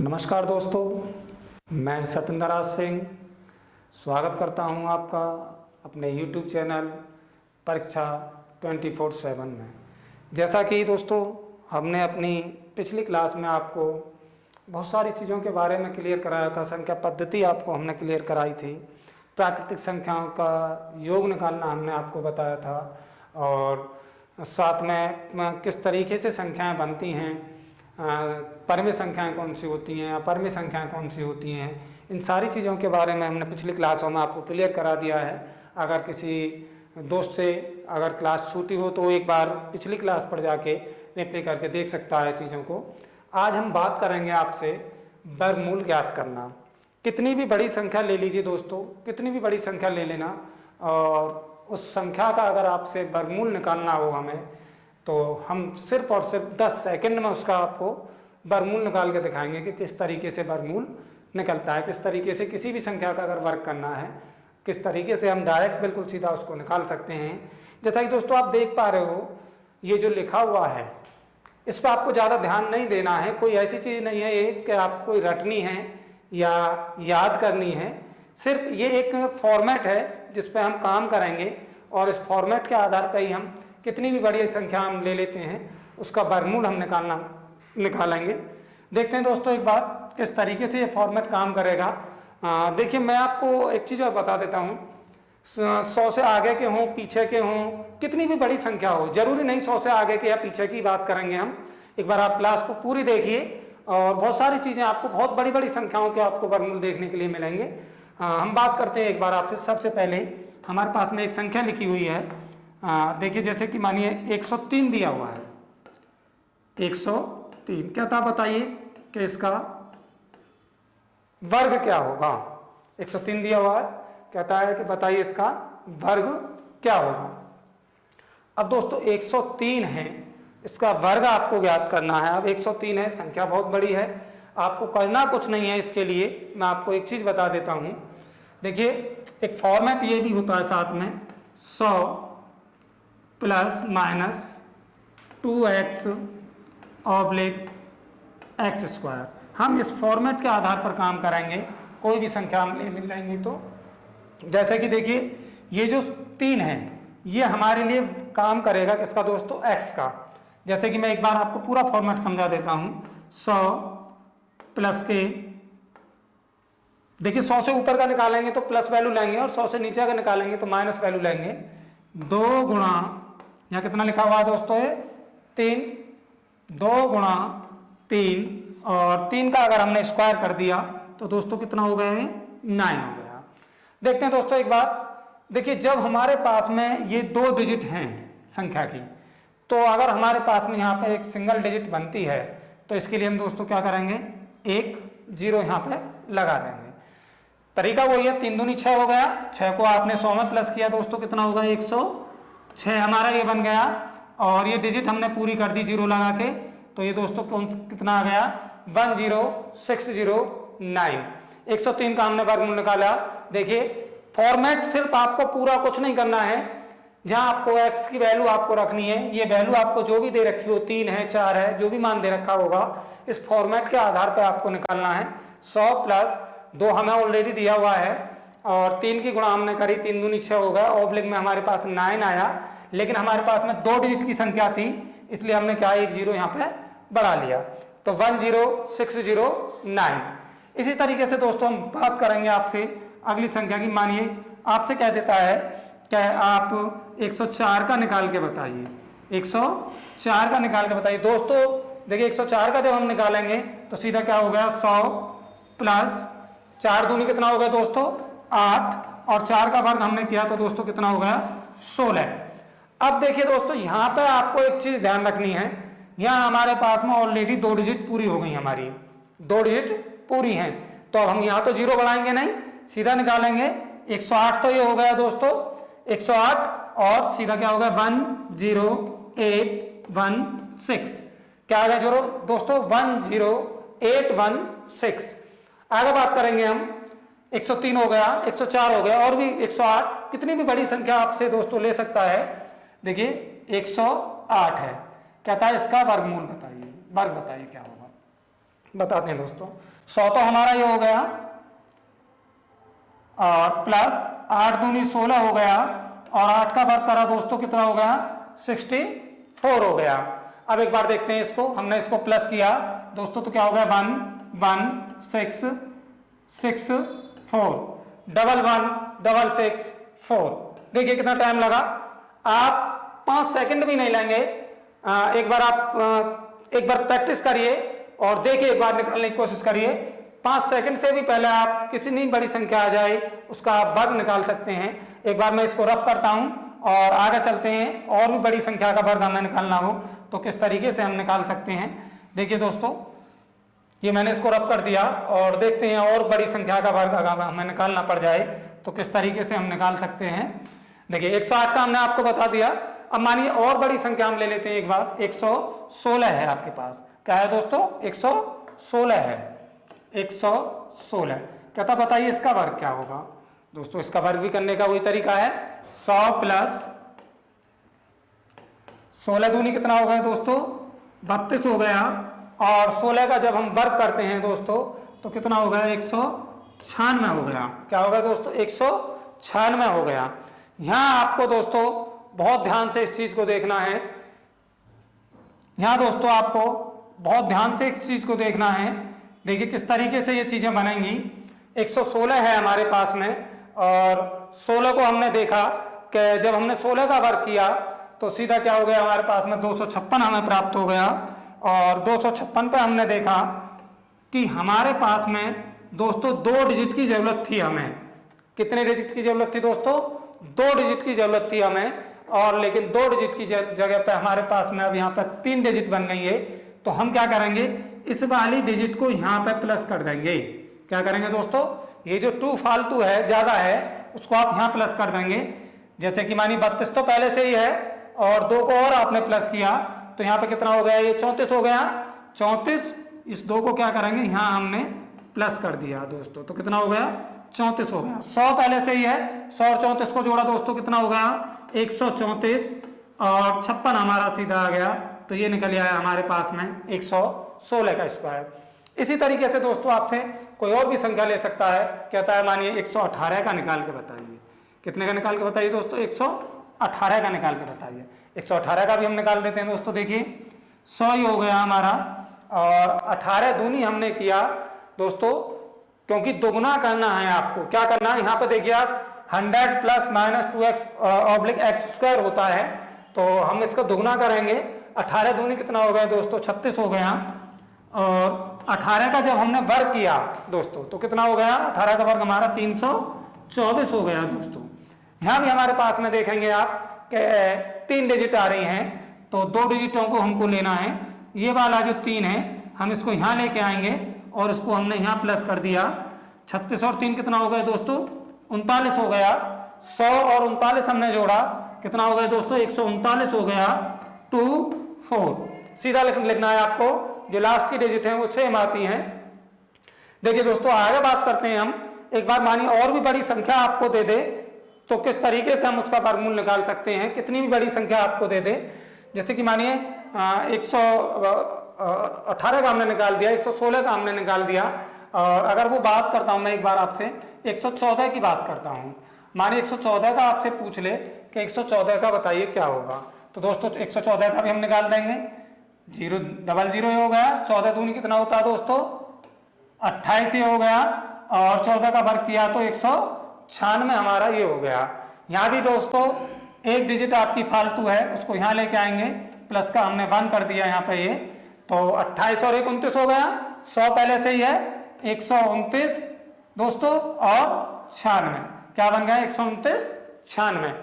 नमस्कार दोस्तों, मैं सत्येंद्र राज सिंह स्वागत करता हूं आपका अपने YouTube चैनल परीक्षा 24/7 में। जैसा कि दोस्तों हमने अपनी पिछली क्लास में आपको बहुत सारी चीज़ों के बारे में क्लियर कराया था। संख्या पद्धति आपको हमने क्लियर कराई थी, प्राकृतिक संख्याओं का योग निकालना हमने आपको बताया था, और साथ में किस तरीके से संख्याएं बनती हैं, परमे संख्याएं कौन सी होती हैं, अपरमे संख्याएं कौन सी होती हैं, इन सारी चीज़ों के बारे में हमने पिछली क्लासों में आपको क्लियर करा दिया है। अगर किसी दोस्त से अगर क्लास छूटी हो तो एक बार पिछली क्लास पर जाके रिप्ले करके देख सकता है चीज़ों को। आज हम बात करेंगे आपसे वर्गमूल ज्ञात करना। कितनी भी बड़ी संख्या ले लीजिए दोस्तों, कितनी भी बड़ी संख्या ले लेना, और उस संख्या का अगर आपसे वर्गमूल निकालना हो हमें, तो हम सिर्फ और सिर्फ 10 सेकंड में उसका आपको वर्गमूल निकाल के दिखाएंगे कि किस तरीके से वर्गमूल निकलता है, किस तरीके से किसी भी संख्या का अगर वर्ग करना है, किस तरीके से हम डायरेक्ट बिल्कुल सीधा उसको निकाल सकते हैं। जैसा कि दोस्तों आप देख पा रहे हो, ये जो लिखा हुआ है इस पर आपको ज़्यादा ध्यान नहीं देना है। कोई ऐसी चीज़ नहीं है ये कि आपको कोई रटनी है या याद करनी है। सिर्फ ये एक फॉर्मेट है जिस पे हम काम करेंगे, और इस फॉर्मेट के आधार पर ही हम कितनी भी बड़ी संख्या हम ले लेते हैं उसका वर्गमूल हम निकालेंगे। देखते हैं दोस्तों एक बार किस तरीके से ये फॉर्मेट काम करेगा। देखिए, मैं आपको एक चीज़ और बता देता हूँ। 100 से आगे के हों, पीछे के हों, कितनी भी बड़ी संख्या हो, जरूरी नहीं 100 से आगे के या पीछे की बात करेंगे हम। एक बार आप क्लास को पूरी देखिए और बहुत सारी चीज़ें आपको, बहुत बड़ी बड़ी संख्याओं के आपको वर्गमूल देखने के लिए मिलेंगे। हम बात करते हैं एक बार आपसे। सबसे पहले हमारे पास में एक संख्या लिखी हुई है। देखिए, जैसे कि मानिए 103 दिया हुआ है। 103 क्या था बताइए कि इसका वर्ग क्या होगा। 103 दिया हुआ है, कहता है कि बताइए इसका वर्ग क्या होगा। अब दोस्तों 103 है, इसका वर्ग आपको ज्ञात करना है। अब 103 है, संख्या बहुत बड़ी है, आपको करना कुछ नहीं है। इसके लिए मैं आपको एक चीज बता देता हूं। देखिए, एक फॉर्मेट ये भी होता है साथ में, 100 plus minus 2x oblique x square. हम इस फॉर्मेट के आधार पर काम करेंगे। कोई भी संख्या हम ले लेंगे तो, जैसे कि देखिए ये जो 3 है ये हमारे लिए काम करेगा किसका दोस्तों, x का। जैसे कि मैं एक बार आपको पूरा फॉर्मेट समझा देता हूं। 100 प्लस के, देखिए 100 से ऊपर का निकालेंगे तो प्लस वैल्यू लेंगे, और 100 से नीचे का निकालेंगे तो माइनस वैल्यू लेंगे। 2 गुणा, यहाँ कितना लिखा हुआ है दोस्तों, ये 3, 2 गुणा 3, और 3 का अगर हमने स्क्वायर कर दिया तो दोस्तों कितना हो गया, 9 हो गया। देखते हैं दोस्तों एक बार। देखिए, जब हमारे पास में ये 2 डिजिट हैं संख्या की, तो अगर हमारे पास में यहाँ पे एक सिंगल डिजिट बनती है तो इसके लिए हम दोस्तों क्या करेंगे, एक 0 यहाँ पे लगा देंगे। तरीका वही है, 3 दूनी 6 हो गया। 6 को आपने 100 में प्लस किया दोस्तों, कितना होगा, 106 हमारा ये बन गया। और ये डिजिट हमने पूरी कर दी 0 लगा के, तो ये दोस्तों कितना आ गया, 10609। 103 का हमने वर्गमूल निकाला। देखिए, फॉर्मेट सिर्फ आपको पूरा कुछ नहीं करना है। जहां आपको x की वैल्यू आपको रखनी है, ये वैल्यू आपको जो भी दे रखी हो, 3 है 4 है, जो भी मान दे रखा होगा, इस फॉर्मेट के आधार पर आपको निकालना है। 100 प्लस 2 हमें ऑलरेडी दिया हुआ है, और 3 की गुणा हमने करी, 3 दूनी 6 होगा। ऑब्लिक में हमारे पास 9 आया, लेकिन हमारे पास में 2 डिजिट की संख्या थी, इसलिए हमने क्या, एक 0 यहाँ पे बढ़ा लिया, तो 10609। इसी तरीके से दोस्तों हम बात करेंगे आपसे अगली संख्या की। मानिए आपसे कह देता है कि आप 104 का निकाल के बताइए। 104 का निकाल के बताइए दोस्तों। देखिए 104 का जब हम निकालेंगे तो सीधा क्या हो गया, 100 प्लस 4 दूनी कितना हो गया दोस्तों, 8, और 4 का वर्ग हमने किया तो दोस्तों कितना हो गया, 16। अब देखिए दोस्तों, यहाँ पे आपको एक चीज ध्यान रखनी है। यहाँ हमारे पास में ऑलरेडी 2 डिजिट पूरी हो गई, हमारी 2 डिजिट पूरी हैं, तो अब हम यहाँ तो 0 बढ़ाएंगे नहीं, सीधा निकालेंगे। 108 तो ये हो गया दोस्तों, 108, और सीधा क्या होगा, 10816। क्या आ गया दोस्तों, 10816। आगे बात करेंगे हम। 103 हो गया, 104 हो गया, और भी 108, कितनी भी बड़ी संख्या आपसे दोस्तों ले सकता है। देखिए 108 है, कहता है इसका वर्गमूल बताइए, वर्ग बताइए क्या होगा। बताते हैं दोस्तों। 100 तो हमारा ये हो गया, और प्लस 8 दूनी 16 हो गया, और 8 का वर्ग करा दोस्तों कितना हो गया, 64 हो गया। अब एक बार देखते हैं इसको, हमने इसको प्लस किया दोस्तों तो क्या हो गया, 1 1 6 6 4, डबल 1 डबल 6 4। देखिए कितना टाइम लगा, आप 5 सेकंड भी नहीं लेंगे। एक बार प्रैक्टिस करिए और देखिए, एक बार निकालने की कोशिश करिए। 5 सेकंड से भी पहले आप किसी नहीं बड़ी संख्या आ जाए उसका आप वर्ग निकाल सकते हैं। एक बार मैं इसको रब करता हूं और आगे चलते हैं, और भी बड़ी संख्या का वर्ग हमें निकालना हो तो किस तरीके से हम निकाल सकते हैं। देखिए दोस्तों, ये मैंने इसको रब कर दिया और देखते हैं और बड़ी संख्या का वर्ग अगर हमें निकालना पड़ जाए तो किस तरीके से हम निकाल सकते हैं। देखिए 108 का हमने आपको बता दिया। अब मानिए और बड़ी संख्या हम ले लेते हैं एक बार, 116 है आपके पास। क्या है दोस्तों, 116 है, 116। कहता बताइए इसका वर्ग क्या होगा। दोस्तों इसका वर्ग भी करने का वही तरीका है, 100 प्लस 16 दूनी कितना हो गया दोस्तों, 32 हो गया, और 16 का जब हम वर्ग करते हैं दोस्तों तो कितना हो गया, 196 हो गया। क्या हो गया दोस्तों, 196 हो गया। यहां आपको दोस्तों बहुत ध्यान से इस चीज को देखना है, यहां दोस्तों आपको बहुत ध्यान से इस चीज को देखना है। देखिए किस तरीके से ये चीजें बनेंगी। 116 है हमारे पास में, और 16 को हमने देखा कि जब हमने 16 का वर्ग किया तो सीधा क्या हो गया, हमारे पास में 256 हमें प्राप्त हो गया। और 256 पे हमने देखा कि हमारे पास में दोस्तों 2 डिजिट की जरूरत थी हमें। कितने डिजिट की जरूरत थी दोस्तों, 2 डिजिट की जरूरत थी हमें, और लेकिन 2 डिजिट की जगह पे हमारे पास में अब यहाँ पर 3 डिजिट बन गई है। तो हम क्या करेंगे, इस वाली डिजिट को यहाँ पे प्लस कर देंगे। क्या करेंगे दोस्तों, ये जो 2 फालतू है, ज्यादा है, उसको आप यहाँ प्लस कर देंगे। जैसे कि मानिए 32 तो पहले से ही है और 2 को और आपने प्लस किया तो यहाँ पे कितना हो गया, ये 34 हो गया। 34, इस 2 को क्या करेंगे, यहाँ हमने प्लस कर दिया दोस्तों, तो कितना हो गया, 34 हो गया। 100 पहले से ही है, 100 और 34 को जोड़ा दोस्तों कितना हो गया, 134, और 56 हमारा सीधा आ गया, तो ये निकल आया हमारे पास में 116 का स्क्वायर। इसी तरीके से दोस्तों आपसे कोई और भी संख्या ले सकता है। कहता है मानिए 118 का निकाल के बताइए। कितने का निकाल के बताइए दोस्तों, 118 का निकाल के बताइए। 118 का भी हम निकाल देते हैं दोस्तों। देखिए 100 ही हो गया हमारा, और 18 दूनी हमने किया दोस्तों, क्योंकि दोगुना करना है आपको। क्या करना है, यहाँ पे देखिए आप 100 प्लस माइनस 2x/x² होता है, तो हम इसका दोगुना करेंगे। 18 दूनी कितना हो गया दोस्तों, 36 हो गया। और 18 का जब हमने वर्ग किया दोस्तों तो कितना हो गया, 18 का वर्ग हमारा 324 हो गया दोस्तों। यहाँ भी हमारे पास में देखेंगे आप कि 3 डिजिट आ रही हैं, तो 2 डिजिटों को हमको लेना है। ये वाला जो 3 है हम इसको यहाँ लेके आएंगे और इसको हमने यहाँ प्लस कर दिया। 36 और 3 कितना हो गया दोस्तों, 39 हो गया। 100 और 39 हमने जोड़ा, कितना हो गया दोस्तों, 139 हो गया। 2 4 सीधा लिखना है आपको, जो लास्ट की डिजिट है वो सेम आती हैं। देखिए दोस्तों आगे बात करते हैं हम। एक बार मानिए और भी बड़ी संख्या आपको दे दे तो किस तरीके से हम उसका वर्गमूल निकाल सकते हैं। कितनी भी बड़ी संख्या आपको दे दे, जैसे कि मानिए 118 का हमने निकाल दिया, 116 का हमने निकाल दिया, और अगर वो बात करता हूं मैं एक बार आपसे 114 की बात करता हूं। मानिए 114 का आपसे पूछ ले कि 114 का बताइए क्या होगा, तो दोस्तों 114 का भी हम निकाल देंगे। 0 00 हो गया। 14 दूनी कितना होता है दोस्तों, 28 ही हो गया, और 14 का वर्ग किया तो 196 हमारा ये हो गया। यहाँ भी दोस्तों एक डिजिट आपकी फालतू है, उसको यहाँ लेके आएंगे, प्लस का हमने 1 कर दिया यहाँ पे, ये तो 28 और 29 हो गया। 100 पहले से ही है, 129 दोस्तों और 96, क्या बन गया 129 96।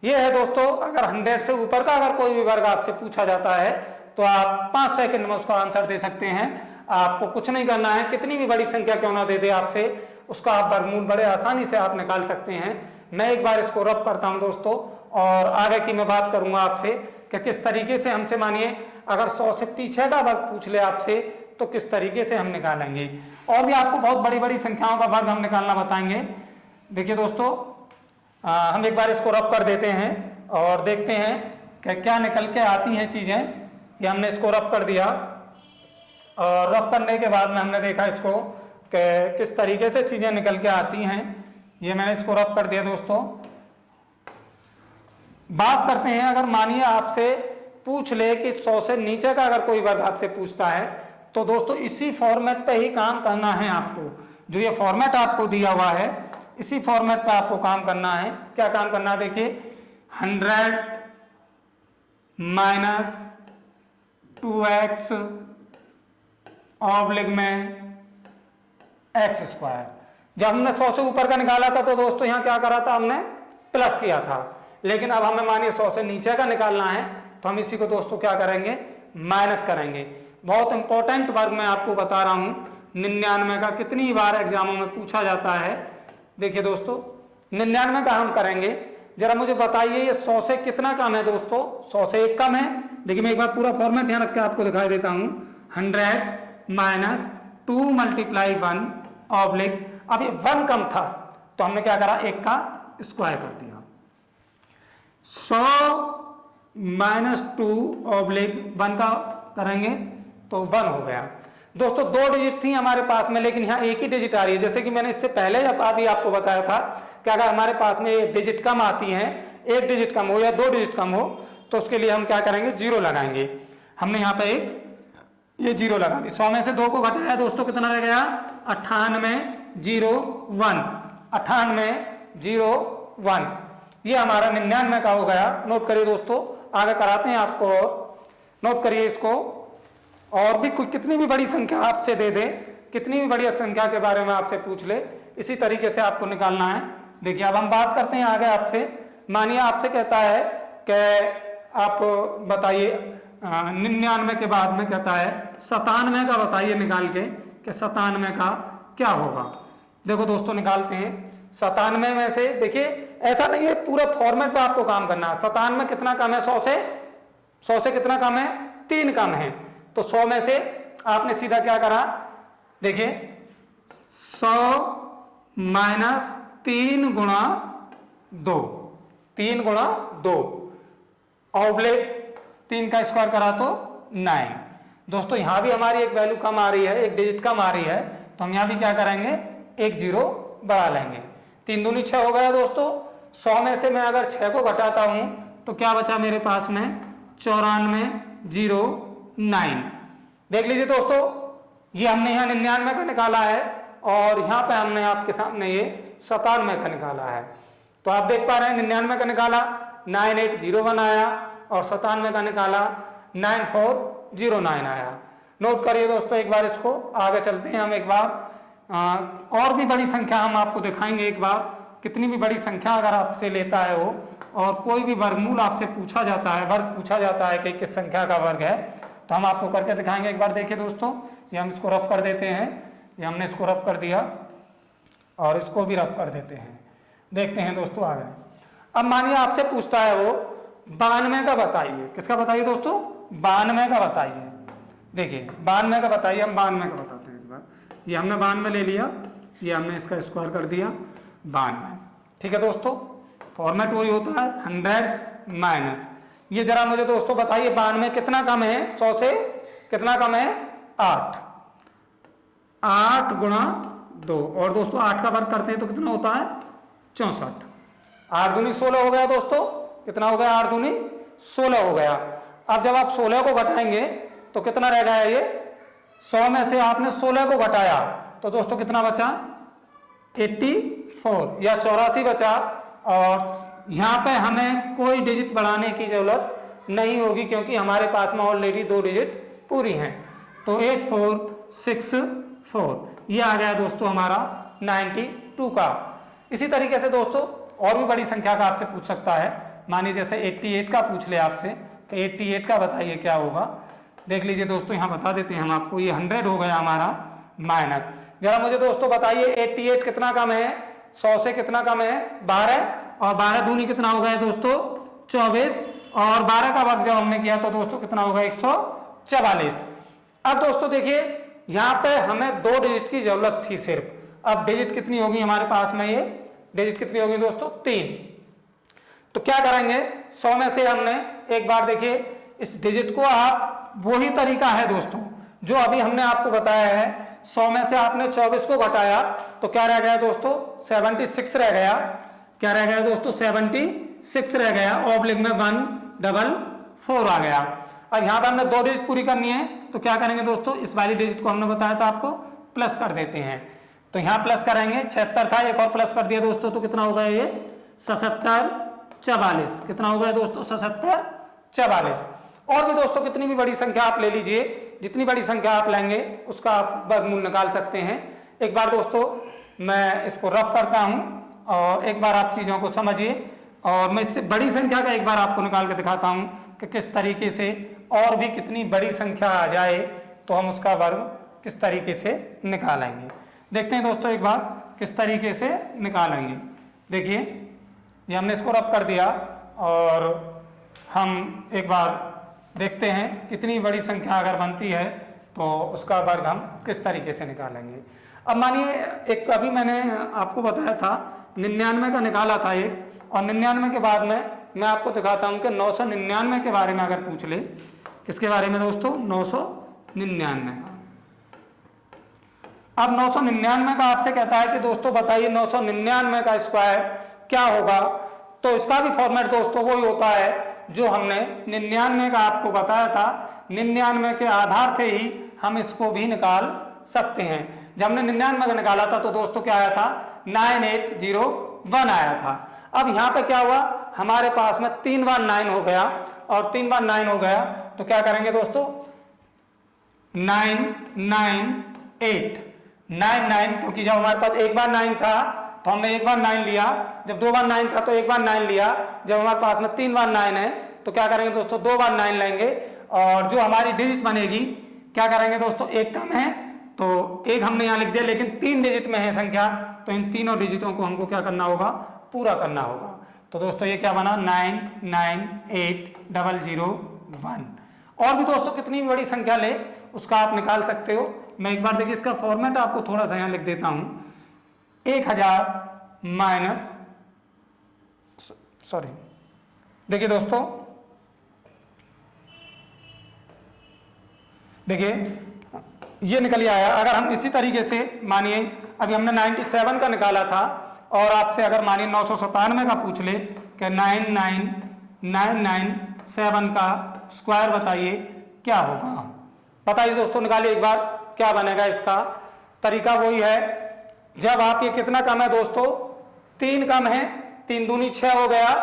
ये है दोस्तों, अगर 100 से ऊपर का अगर कोई भी वर्ग आपसे पूछा जाता है तो आप 5 सेकंड में उसका आंसर दे सकते हैं। आपको कुछ नहीं करना है, कितनी भी बड़ी संख्या क्यों ना दे दे आपसे, उसका आप वर्गमूल बड़े आसानी से आप निकाल सकते हैं। मैं एक बार इसको रब करता हूं दोस्तों, और आगे की मैं बात करूंगा आपसे कि किस तरीके से हमसे मानिए अगर 100 से पीछे का वर्ग पूछ ले आपसे तो किस तरीके से हम निकालेंगे। और भी आपको बहुत बड़ी बड़ी संख्याओं का वर्ग हम निकालना बताएंगे। देखिए दोस्तों हम एक बार इसको रब कर देते हैं और देखते हैं कि क्या निकल के आती हैं चीजें। ये हमने इसको रब कर दिया और रब करने के बाद में हमने देखा इसको कि किस तरीके से चीज़ें निकल के आती हैं। ये मैंने इसको रब कर दिया दोस्तों। बात करते हैं, अगर मानिए आपसे पूछ ले कि 100 से नीचे का अगर कोई वर्ग आपसे पूछता है तो दोस्तों इसी फॉर्मेट पे ही काम करना है आपको। जो ये फॉर्मेट आपको दिया हुआ है इसी फॉर्मेट पे आपको काम करना है। क्या काम करना है देखिए, 100 माइनस 2x ऑब्लिक में x स्क्वायर। जब हमने 100 से ऊपर का निकाला था तो दोस्तों यहाँ क्या करा था, हमने प्लस किया था। लेकिन अब हमें मानिए 100 से नीचे का निकालना है तो हम इसी को दोस्तों क्या करेंगे, माइनस करेंगे। बहुत इंपॉर्टेंट वर्ग मैं आपको बता रहा हूं, 99 का कितनी बार एग्जामों में पूछा जाता है। देखिए दोस्तों 99 का हम करेंगे, जरा मुझे बताइए ये 100 से कितना कम है दोस्तों, 100 से 1 कम है। देखिए मैं एक बार पूरा फॉर्मेट यहाँ रख के आपको दिखाई देता हूं। 100 माइनस 2 मल्टीप्लाई 1 ऑब्लिक, अब ये 1 कम था तो हमने क्या करा, 1 का स्क्वायर कर दिया। 100 माइनस 2 ऑब्लिक 1 का करेंगे तो 1 हो गया। दोस्तों 2 डिजिट थी हमारे पास में, लेकिन यहाँ एक ही डिजिट आ रही है। जैसे कि मैंने इससे पहले अभी आपको बताया था कि अगर हमारे पास में एक डिजिट कम आती है, 1 डिजिट कम हो या 2 डिजिट कम हो, तो उसके लिए हम क्या करेंगे, 0 लगाएंगे। हमने यहाँ पे ये 0 लगा दी। 100 में से 2 को घटाया दोस्तों, कितना रह गया, 98 0 1, 98 0 1। ये हमारा 99 का हो गया। नोट करिए दोस्तों, आगे कराते हैं आपको, नोट करिए इसको। और भी कोई कितनी भी बड़ी संख्या आपसे दे दे, कितनी भी बड़ी संख्या के बारे में आपसे पूछ ले, इसी तरीके से आपको निकालना है। देखिए अब हम बात करते हैं आगे आपसे। मानिए आपसे कहता है कि आप बताइए 99 के बाद में कहता है 97 का बताइए निकाल के कि 97 का क्या होगा। देखो दोस्तों निकालते हैं। 97 में से देखिए ऐसा नहीं है, पूरा फॉर्मेट पे आपको काम करना है। 97 कितना कम है 100 से, 100 से कितना कम है, 3 कम है। तो 100 में से आपने सीधा क्या करा, देखिए 100 माइनस 3 गुणा 2, 3 गुणा 2 ऑब्लिक 3 का स्क्वायर करा तो 9। दोस्तों यहां भी हमारी एक वैल्यू कम आ रही है, एक डिजिट कम आ रही है, तो हम यहां भी क्या करेंगे, एक 0 बढ़ा लेंगे। 3 दूनी 6 हो गया दोस्तों। 100 में से मैं अगर 6 को घटाता हूं तो क्या बचा मेरे पास में, 94 0 9। देख लीजिए दोस्तों, ये हमने यहाँ 99 का निकाला है और यहाँ पे हमने आपके सामने ये 97 का निकाला है। तो आप देख पा रहे हैं 99 का निकाला 9801 आया और 97 का निकाला 9409 आया। नोट करिए दोस्तों एक बार इसको, आगे चलते हैं हम एक बार। और भी बड़ी संख्या हम आपको दिखाएंगे एक बार। कितनी भी बड़ी संख्या अगर आपसे लेता है वो, और कोई भी वर्गमूल आपसे पूछा जाता है, वर्ग पूछा जाता है कि किस संख्या का वर्ग है, तो हम आपको करके दिखाएंगे एक बार। देखिए दोस्तों, ये हम इसको रब कर देते हैं, ये हमने इसको रब कर दिया और इसको भी रब कर देते हैं। देखते हैं दोस्तों आगे। अब मानिए आपसे पूछता है वो 92 का बताइए। किसका बताइए दोस्तों, 92 का बताइए। देखिए 92 का बताइए, हम 92 का बताते हैं इस बार। ये हमने 92 ले लिया, ये हमने इसका स्क्वायर कर दिया 92। ठीक है दोस्तों, फॉर्मेट वही होता है 100 माइनस। ये जरा मुझे दोस्तों बताइए 92 कितना कम है 100 से, कितना कम है, 8। 8 गुणा 2, और दोस्तों 8 का वर्ग करते हैं तो कितना होता है, 64। 8 दूनी 16 हो गया दोस्तों, कितना हो गया, 8 दूनी 16 हो गया। अब जब आप 16 को घटाएंगे तो कितना रह गया, ये 100 में से आपने 16 को घटाया तो दोस्तों कितना बचा, 84 या 84 बचा। और यहाँ पे हमें कोई डिजिट बढ़ाने की जरूरत नहीं होगी क्योंकि हमारे पास में ऑलरेडी 2 डिजिट पूरी हैं। तो 8464 ये आ गया दोस्तों हमारा 92 का। इसी तरीके से दोस्तों और भी बड़ी संख्या का आपसे पूछ सकता है। मानिए जैसे 88 का पूछ ले आपसे, तो 88 का बताइए क्या होगा। देख लीजिए दोस्तों, यहाँ बता देते हैं हम आपको। ये 100 हो गया हमारा माइनस। जरा मुझे दोस्तों बताइए 88 कितना कम है 100 से, कितना कम है, 12। और 12 दूनी कितना हो गया दोस्तों, 24। और 12 का वर्ग जब हमने किया तो दोस्तों कितना होगा, 144। अब दोस्तों देखिए यहाँ पे हमें 2 डिजिट की जरूरत थी सिर्फ। अब डिजिट कितनी होगी हमारे पास में, ये डिजिट कितनी होगी दोस्तों, 3। तो क्या करेंगे, 100 में से हमने एक बार देखिए इस डिजिट को, आप वही तरीका है दोस्तों जो अभी हमने आपको बताया है 100 में से आपने 24 को घटाया तो क्या रह गया दोस्तों 76 रह गया। क्या रह गया दोस्तों 76 रह गया। ऑब्लिक में 144 आ गया। अब यहाँ पर हमने 2 डिजिट पूरी करनी है तो क्या करेंगे दोस्तों, इस वाली डिजिट को हमने बताया था आपको प्लस कर देते हैं। तो यहाँ प्लस करेंगे, 76 था, एक और प्लस कर दिया दोस्तों तो कितना हो गया ये 77 44। कितना हो गया दोस्तों 77 44। और भी दोस्तों कितनी भी बड़ी संख्या आप ले लीजिए, जितनी बड़ी संख्या आप लेंगे उसका आप वर्गमूल निकाल सकते हैं। एक बार दोस्तों मैं इसको रफ करता हूं और एक बार आप चीजों को समझिए और मैं इससे बड़ी संख्या का एक बार आपको निकाल के दिखाता हूं कि किस तरीके से और भी कितनी बड़ी संख्या आ जाए तो हम उसका वर्ग किस तरीके से निकालेंगे। देखते हैं दोस्तों एक बार किस तरीके से निकालेंगे। देखिए ये हमने इसको रफ कर दिया और हम एक बार देखते हैं कितनी बड़ी संख्या अगर बनती है तो उसका वर्ग हम किस तरीके से निकालेंगे। अब मानिए एक अभी मैंने आपको बताया था 99 का निकाला था एक, और 99 के बाद में मैं आपको दिखाता हूं कि 999 के बारे में अगर पूछ ले। किसके बारे में दोस्तों 999 का। अब 999 का आपसे कहता है कि दोस्तों बताइए 999 का स्क्वायर क्या होगा। तो इसका भी फॉर्मेट दोस्तों वही होता है जो हमने 99 का आपको बताया था। 99 के आधार से ही हम इसको भी निकाल सकते हैं। जब हमने 99 का निकाला था तो दोस्तों क्या आया था 9801 आया था। अब यहाँ पे क्या हुआ, हमारे पास में 3 बार 9 हो गया और 3 बार 9 हो गया तो क्या करेंगे दोस्तों 998 99, क्योंकि जब हमारे पास एक बार 9 था तो हमने एक बार 9 लिया, जब 2 बार 9 था तो एक बार 9 लिया, जब हमारे पास में 3 बार 9 है तो क्या करेंगे दोस्तों 2 बार 9 लेंगे और जो हमारी डिजिट बनेगी क्या करेंगे दोस्तों एक कम है तो एक हमने यहाँ लिख दिया, लेकिन 3 डिजिट में है संख्या तो इन तीनों डिजिटों को हमको क्या करना होगा पूरा करना होगा। तो दोस्तों ये क्या बना 998001। और भी दोस्तों कितनी भी बड़ी संख्या ले उसका आप निकाल सकते हो। मैं एक बार देखिए इसका फॉर्मेट आपको थोड़ा सा यहाँ लिख देता हूं 1000 माइनस सॉरी देखिए दोस्तों देखिए ये निकल आया। अगर हम इसी तरीके से मानिए अभी हमने 97 का निकाला था और आपसे अगर मानिए 997 का पूछ ले कि 99997 का स्क्वायर बताइए क्या होगा। बताइए दोस्तों निकालिए एक बार क्या बनेगा। इसका तरीका वही है, जब आप ये कितना कम है दोस्तों 3 कम है 3 दूनी 6 हो गया,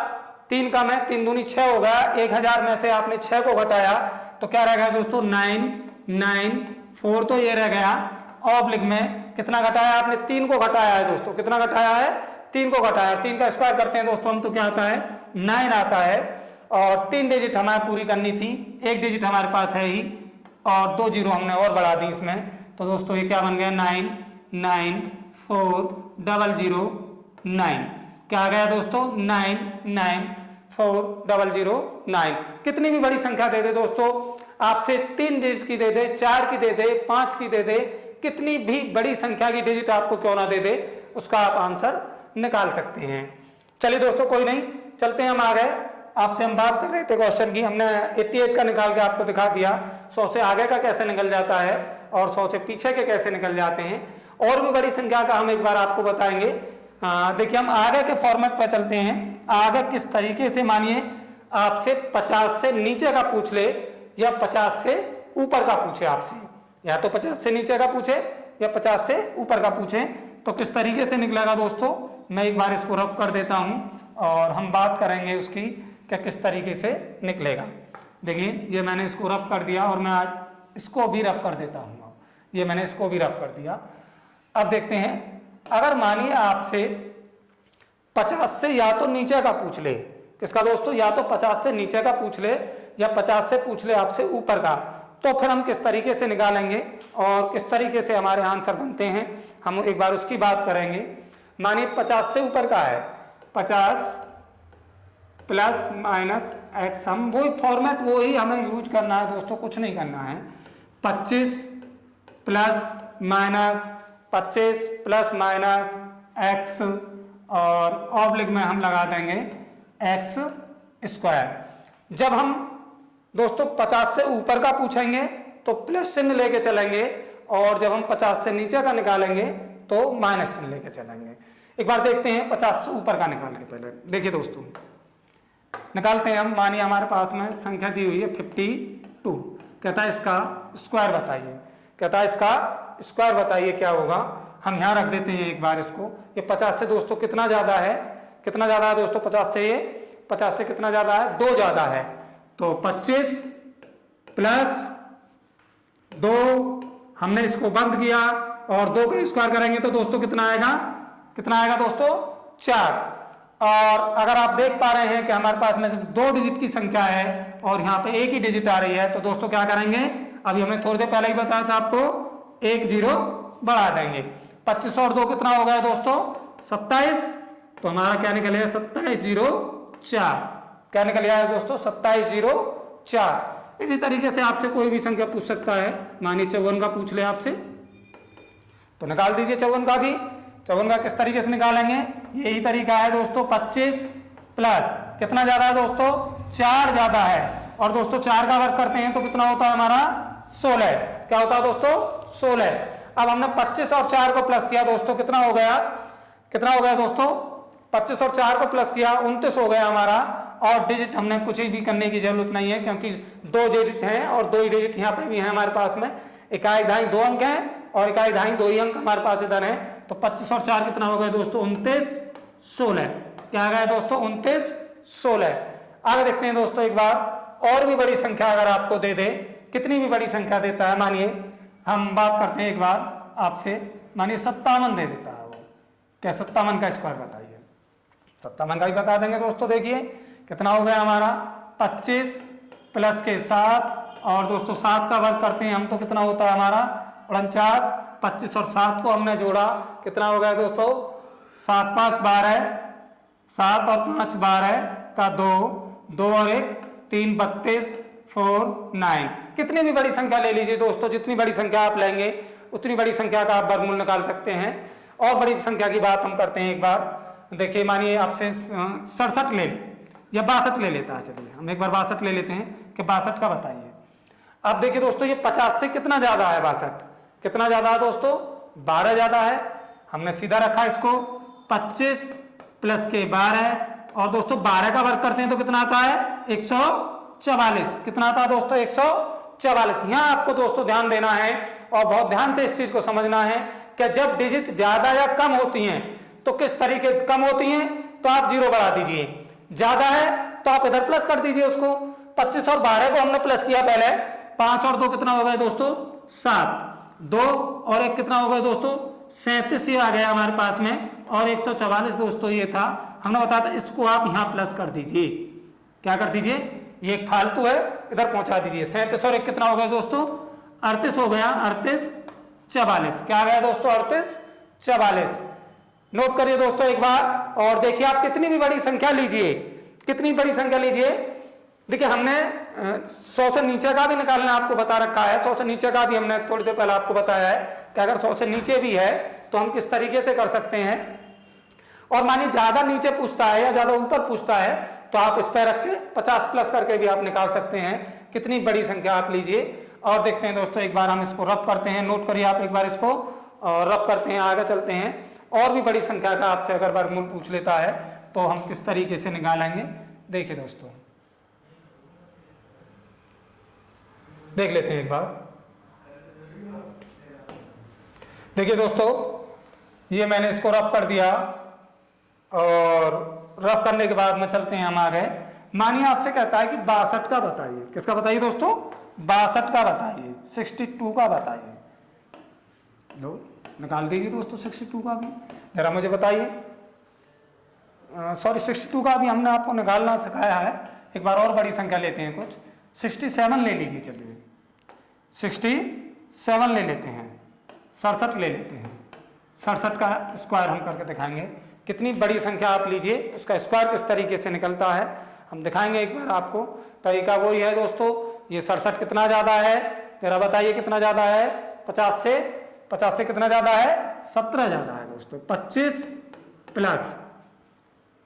3 कम है 3 दूनी 6 हो गया। 1000 में से आपने 6 को घटाया तो क्या रह गया दोस्तों 994 तो ये रह गया। ऑब्लिक में कितना घटाया आपने 3 को घटाया है दोस्तों, कितना घटाया है 3 को घटाया। 3 का स्क्वायर करते हैं दोस्तों हम तो क्या आता है 9 आता है और 3 डिजिट हमें पूरी करनी थी, 1 डिजिट हमारे पास है ही और 2 जीरो हमने और बढ़ा दी इसमें। तो दोस्तों ये क्या बन गया 994009। क्या आ गया दोस्तों 994009। कितनी भी बड़ी संख्या दे दे दोस्तों, आपसे 3 डिजिट की दे दे, 4 की दे दे, 5 की दे दे, कितनी भी बड़ी संख्या की डिजिट आपको क्यों ना दे दे उसका आप आंसर निकाल सकते हैं। चलिए दोस्तों कोई नहीं, चलते हैं हम आ गए। आपसे हम बात कर रहे थे क्वेश्चन की, हमने 88 का निकाल के आपको दिखा दिया। 100 से आगे का कैसे निकल जाता है और 100 से पीछे के कैसे निकल जाते हैं। और भी बड़ी संख्या का हम एक बार आपको बताएंगे। देखिए हम आगे के फॉर्मेट पर चलते हैं। आगे किस तरीके से मानिए आपसे 50 से नीचे का पूछ ले या 50 से ऊपर का पूछे आपसे, या तो 50 से नीचे का पूछे या 50 से ऊपर का पूछे तो किस तरीके से निकलेगा दोस्तों। मैं एक बार इसको रफ कर देता हूं और हम बात करेंगे उसकी कि किस तरीके से निकलेगा। देखिए ये मैंने इसको रफ कर दिया और मैं आज इसको भी रफ कर देता हूँ। ये मैंने इसको भी रफ कर दिया। अब देखते हैं अगर मानिए आपसे 50 से या तो नीचे का पूछ ले, किसका दोस्तों, या तो 50 से नीचे का पूछ ले या 50 से पूछ ले आपसे ऊपर का, तो फिर हम किस तरीके से निकालेंगे और किस तरीके से हमारे आंसर बनते हैं हम एक बार उसकी बात करेंगे। मानिए 50 से ऊपर का है 50 प्लस माइनस एक्स, हम वही फॉर्मेट वही हमें यूज करना है दोस्तों, कुछ नहीं करना है। 25 plus minus 25 plus minus x और ऑब्लिक में हम लगा देंगे एक्स स्क्वायर। जब हम दोस्तों 50 से ऊपर का पूछेंगे तो प्लस चिन्ह लेके चलेंगे, और जब हम 50 से नीचे का निकालेंगे तो माइनस चिन्ह लेके चलेंगे। एक बार देखते हैं 50 से ऊपर का निकाल के। पहले देखिए दोस्तों, निकालते हैं हम। मानिए हमारे पास में संख्या दी हुई है 52, कहता है इसका स्क्वायर बताइए, कहता है इसका स्क्वायर बताइए क्या होगा। हम यहाँ रख देते हैं एक बार इसको। ये 50 से दोस्तों कितना ज्यादा है, कितना ज्यादा है दोस्तों 50 से, ये 50 से कितना ज्यादा है, 2 ज्यादा है। तो 25 प्लस 2, हमने इसको बंद किया और 2 का स्क्वायर करेंगे तो दोस्तों कितना आएगा, कितना आएगा दोस्तों 4। और अगर आप देख पा रहे हैं कि हमारे पास में सिर्फ 2 डिजिट की संख्या है और यहाँ पे एक ही डिजिट आ रही है, तो दोस्तों क्या करेंगे, अभी हमने थोड़ी देर पहले ही बताया था आपको, 1 0 बढ़ा देंगे। 25 और 2 कितना हो गया दोस्तों 27, तो हमारा क्या निकल गया 27 0 4, क्या निकल गया दोस्तों 27 0 4। इसी तरीके से आपसे कोई भी संख्या पूछ सकता है, मानिए 54 का पूछ ले आपसे, तो निकाल दीजिए 54 का भी। 54 का किस तरीके से निकालेंगे, यही तरीका है दोस्तों। 25 प्लस कितना ज्यादा है दोस्तों 4 ज्यादा है, और दोस्तों 4 का वर्ग करते हैं तो कितना होता है हमारा 16, क्या होता है दोस्तों 16। अब हमने 25 और 4 को प्लस किया दोस्तों, कितना हो गया, कितना हो गया दोस्तों 25 और 4 को प्लस किया 29 हो गया हमारा। और डिजिट हमने कुछ भी करने की जरूरत नहीं है, क्योंकि 2 डिजिट हैं और 2 ही डिजिट यहाँ पे भी है हमारे पास में। इकाई दहाई 2 अंक हैं और इकाई दहाई 2 ही अंक हमारे पास इधर है। तो 25 और 4 कितना हो गया दोस्तों 29 16, क्या आ गया दोस्तों 29 16। आगे देखते हैं दोस्तों एक बार, और भी बड़ी संख्या अगर आपको दे दे, कितनी भी बड़ी संख्या देता है, मानिए हम बात करते हैं एक बार आपसे, मानिए 57 दे देता है वो, क्या 57 का स्क्वायर बताइए। 57 का भी बता देंगे दोस्तों। देखिए कितना हो गया हमारा 25 प्लस के 7, और दोस्तों 7 का वर्ग करते हैं हम तो कितना होता है हमारा 49। 25 और 7 को हमने जोड़ा, कितना हो गया दोस्तों 7 5 12, 7 और 5 12 का 2, 2 और 1 3 32 4 9। कितनी भी बड़ी संख्या ले लीजिए दोस्तों, जितनी बड़ी संख्या आप लेंगे उतनी बड़ी संख्या का आप वर्गमूल निकाल सकते हैं। और बड़ी संख्या की बात हम करते हैं एक बार। देखिए मानिए आपसे 67 ले लें या 62 ले लेता है, चलिए हम एक बार 62 ले लेते हैं कि 62 का बताइए। अब देखिए दोस्तों ये 50 से कितना ज्यादा है 62, कितना ज्यादा है दोस्तों 12 ज्यादा है। हमने सीधा रखा इसको 25 प्लस के 12, और दोस्तों 12 का वर्ग करते हैं तो कितना आता है 144, कितना आता है दोस्तों 144। यहाँ आपको दोस्तों ध्यान देना है और बहुत ध्यान से इस चीज को समझना है कि जब डिजिट ज्यादा या कम होती हैं तो किस तरीके से कम होती हैं, तो आप 0 बढ़ा दीजिए, ज्यादा है तो आप इधर प्लस कर दीजिए उसको। 25 और 12 को हमने प्लस किया पहले, 5 और 2 कितना हो गया दोस्तों 7, 2 और 1 कितना हो गया दोस्तों 37 ये आ गया हमारे पास में, और 144 दोस्तों ये था। हमने बताया था इसको आप यहाँ प्लस कर दीजिए, क्या कर दीजिए, ये फालतू है इधर पहुंचा दीजिए। 37 और 1 कितना हो गया दोस्तों 38 हो गया, 38 44, क्या आ गया दोस्तों 38 44। नोट करिए दोस्तों एक बार, और देखिए आप कितनी भी बड़ी संख्या लीजिए, कितनी बड़ी संख्या लीजिए। देखिए हमने 100 से नीचे का भी निकालना आपको बता रखा है, 100 से नीचे का भी हमने थोड़ी देर पहले आपको बताया है कि अगर 100 से नीचे भी है तो हम किस तरीके से कर सकते हैं। और मानिए ज्यादा नीचे पूछता है या ज्यादा ऊपर पूछता है तो आप इस पर रख के 50 प्लस करके भी आप निकाल सकते हैं। कितनी बड़ी संख्या आप लीजिए। और देखते हैं दोस्तों एक बार हम इसको रब करते हैं, नोट करिए आप एक बार इसको, और रब करते हैं, आगे चलते हैं। और भी बड़ी संख्या का आपसे अगर वर्गमूल पूछ लेता है तो हम किस तरीके से निकालेंगे, देखिए दोस्तों देख लेते हैं एक बार। देखिए दोस्तों ये मैंने इसको रब कर दिया, और रब करने के बाद में चलते हैं हम आगे। मानिए आपसे कहता है कि 62 का बताइए, किसका बताइए दोस्तों 62 का बताइए, 62 का बताइए। लो निकाल दीजिए दोस्तों 62 का भी, जरा मुझे बताइए। सॉरी 62 का भी हमने आपको निकालना सिखाया है। एक बार और बड़ी संख्या लेते हैं कुछ, 67 ले लीजिए, चलिए 67 ले लेते हैं, 67 ले लेते हैं। 67 का स्क्वायर हम करके दिखाएंगे। कितनी बड़ी संख्या आप लीजिए उसका स्क्वायर किस तरीके से निकलता है हम दिखाएंगे एक बार आपको। तरीका वही है दोस्तों। ये 67 कितना ज्यादा है, जरा बताइए कितना ज्यादा है। 50 से कितना ज्यादा है 17 ज्यादा है दोस्तों। 25 प्लस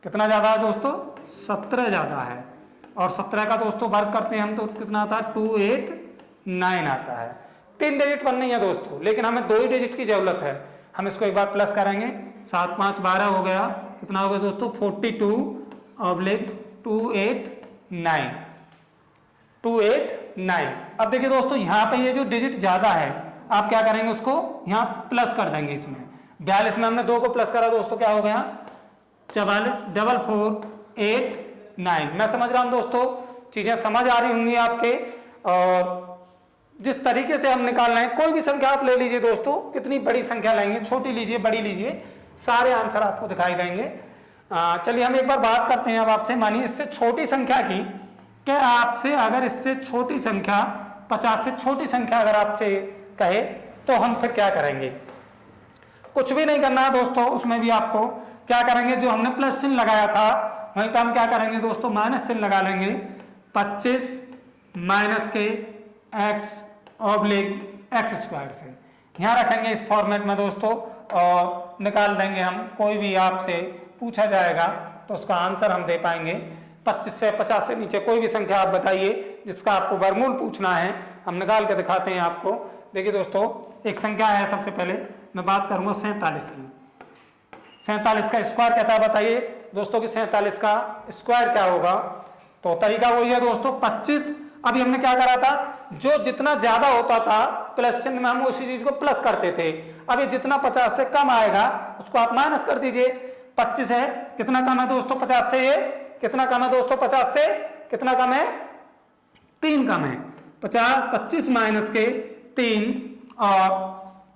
कितना ज्यादा है दोस्तों 17 ज्यादा है। और 17 का दोस्तों वर्ग करते हैं हम तो कितना आता है 2 8 9 आता है। 3 डिजिट बननी है दोस्तों, लेकिन हमें 2 ही डिजिट की जरूरत है। हम इसको एक बार प्लस करेंगे, 7 5 12 हो गया, कितना हो गया दोस्तों 42/289 289। अब देखिए दोस्तों यहाँ पे ये जो डिजिट ज्यादा है, आप क्या करेंगे उसको यहाँ प्लस कर देंगे। इसमें 42 में हमने 2 को प्लस करा दोस्तों, क्या हो गया 44 4489। मैं समझ रहा हूँ दोस्तों, चीजें समझ आ रही होंगी आपके। और जिस तरीके से हम निकाल रहे हैं, कोई भी संख्या आप ले लीजिए दोस्तों, कितनी बड़ी संख्या लेंगे, छोटी लीजिए बड़ी लीजिए, सारे आंसर आपको दिखाई देंगे। चलिए हम एक बार बात करते हैं अब आपसे। मानिए इससे छोटी संख्या की, क्या आपसे अगर इससे छोटी संख्या 50 से छोटी संख्या अगर आपसे कहे तो हम फिर क्या करेंगे? कुछ भी नहीं करना है दोस्तों, उसमें भी आपको क्या करेंगे, जो हमने प्लस चिन्ह लगाया था वहीं पर हम क्या करेंगे दोस्तों, माइनस चिन्ह लगा लेंगे। 25 माइनस के x/x² से यहाँ रखेंगे इस फॉर्मेट में दोस्तों, और निकाल देंगे हम। कोई भी आपसे पूछा जाएगा तो उसका आंसर हम दे पाएंगे। 25 से 50 से नीचे कोई भी संख्या आप बताइए जिसका आपको वर्गमूल पूछना है, हम निकाल के दिखाते हैं आपको। देखिए दोस्तों, एक संख्या है, सबसे पहले मैं बात करूंगा 47 की। 47 का स्क्वायर कहता है, बताइए दोस्तों कि 47 का स्क्वायर क्या होगा? तो तरीका वही है दोस्तों, 25। अभी हमने क्या करा था, जो जितना ज्यादा होता था प्लस चिन्ह में हम उसी चीज को प्लस करते थे। अभी जितना 50 से कम आएगा उसको आप माइनस कर दीजिए। 25 है, कितना कम है दोस्तों 50 से? ये कितना कम है दोस्तों 50 से? कितना कम है? 3 कम है। 25 माइनस के 3, और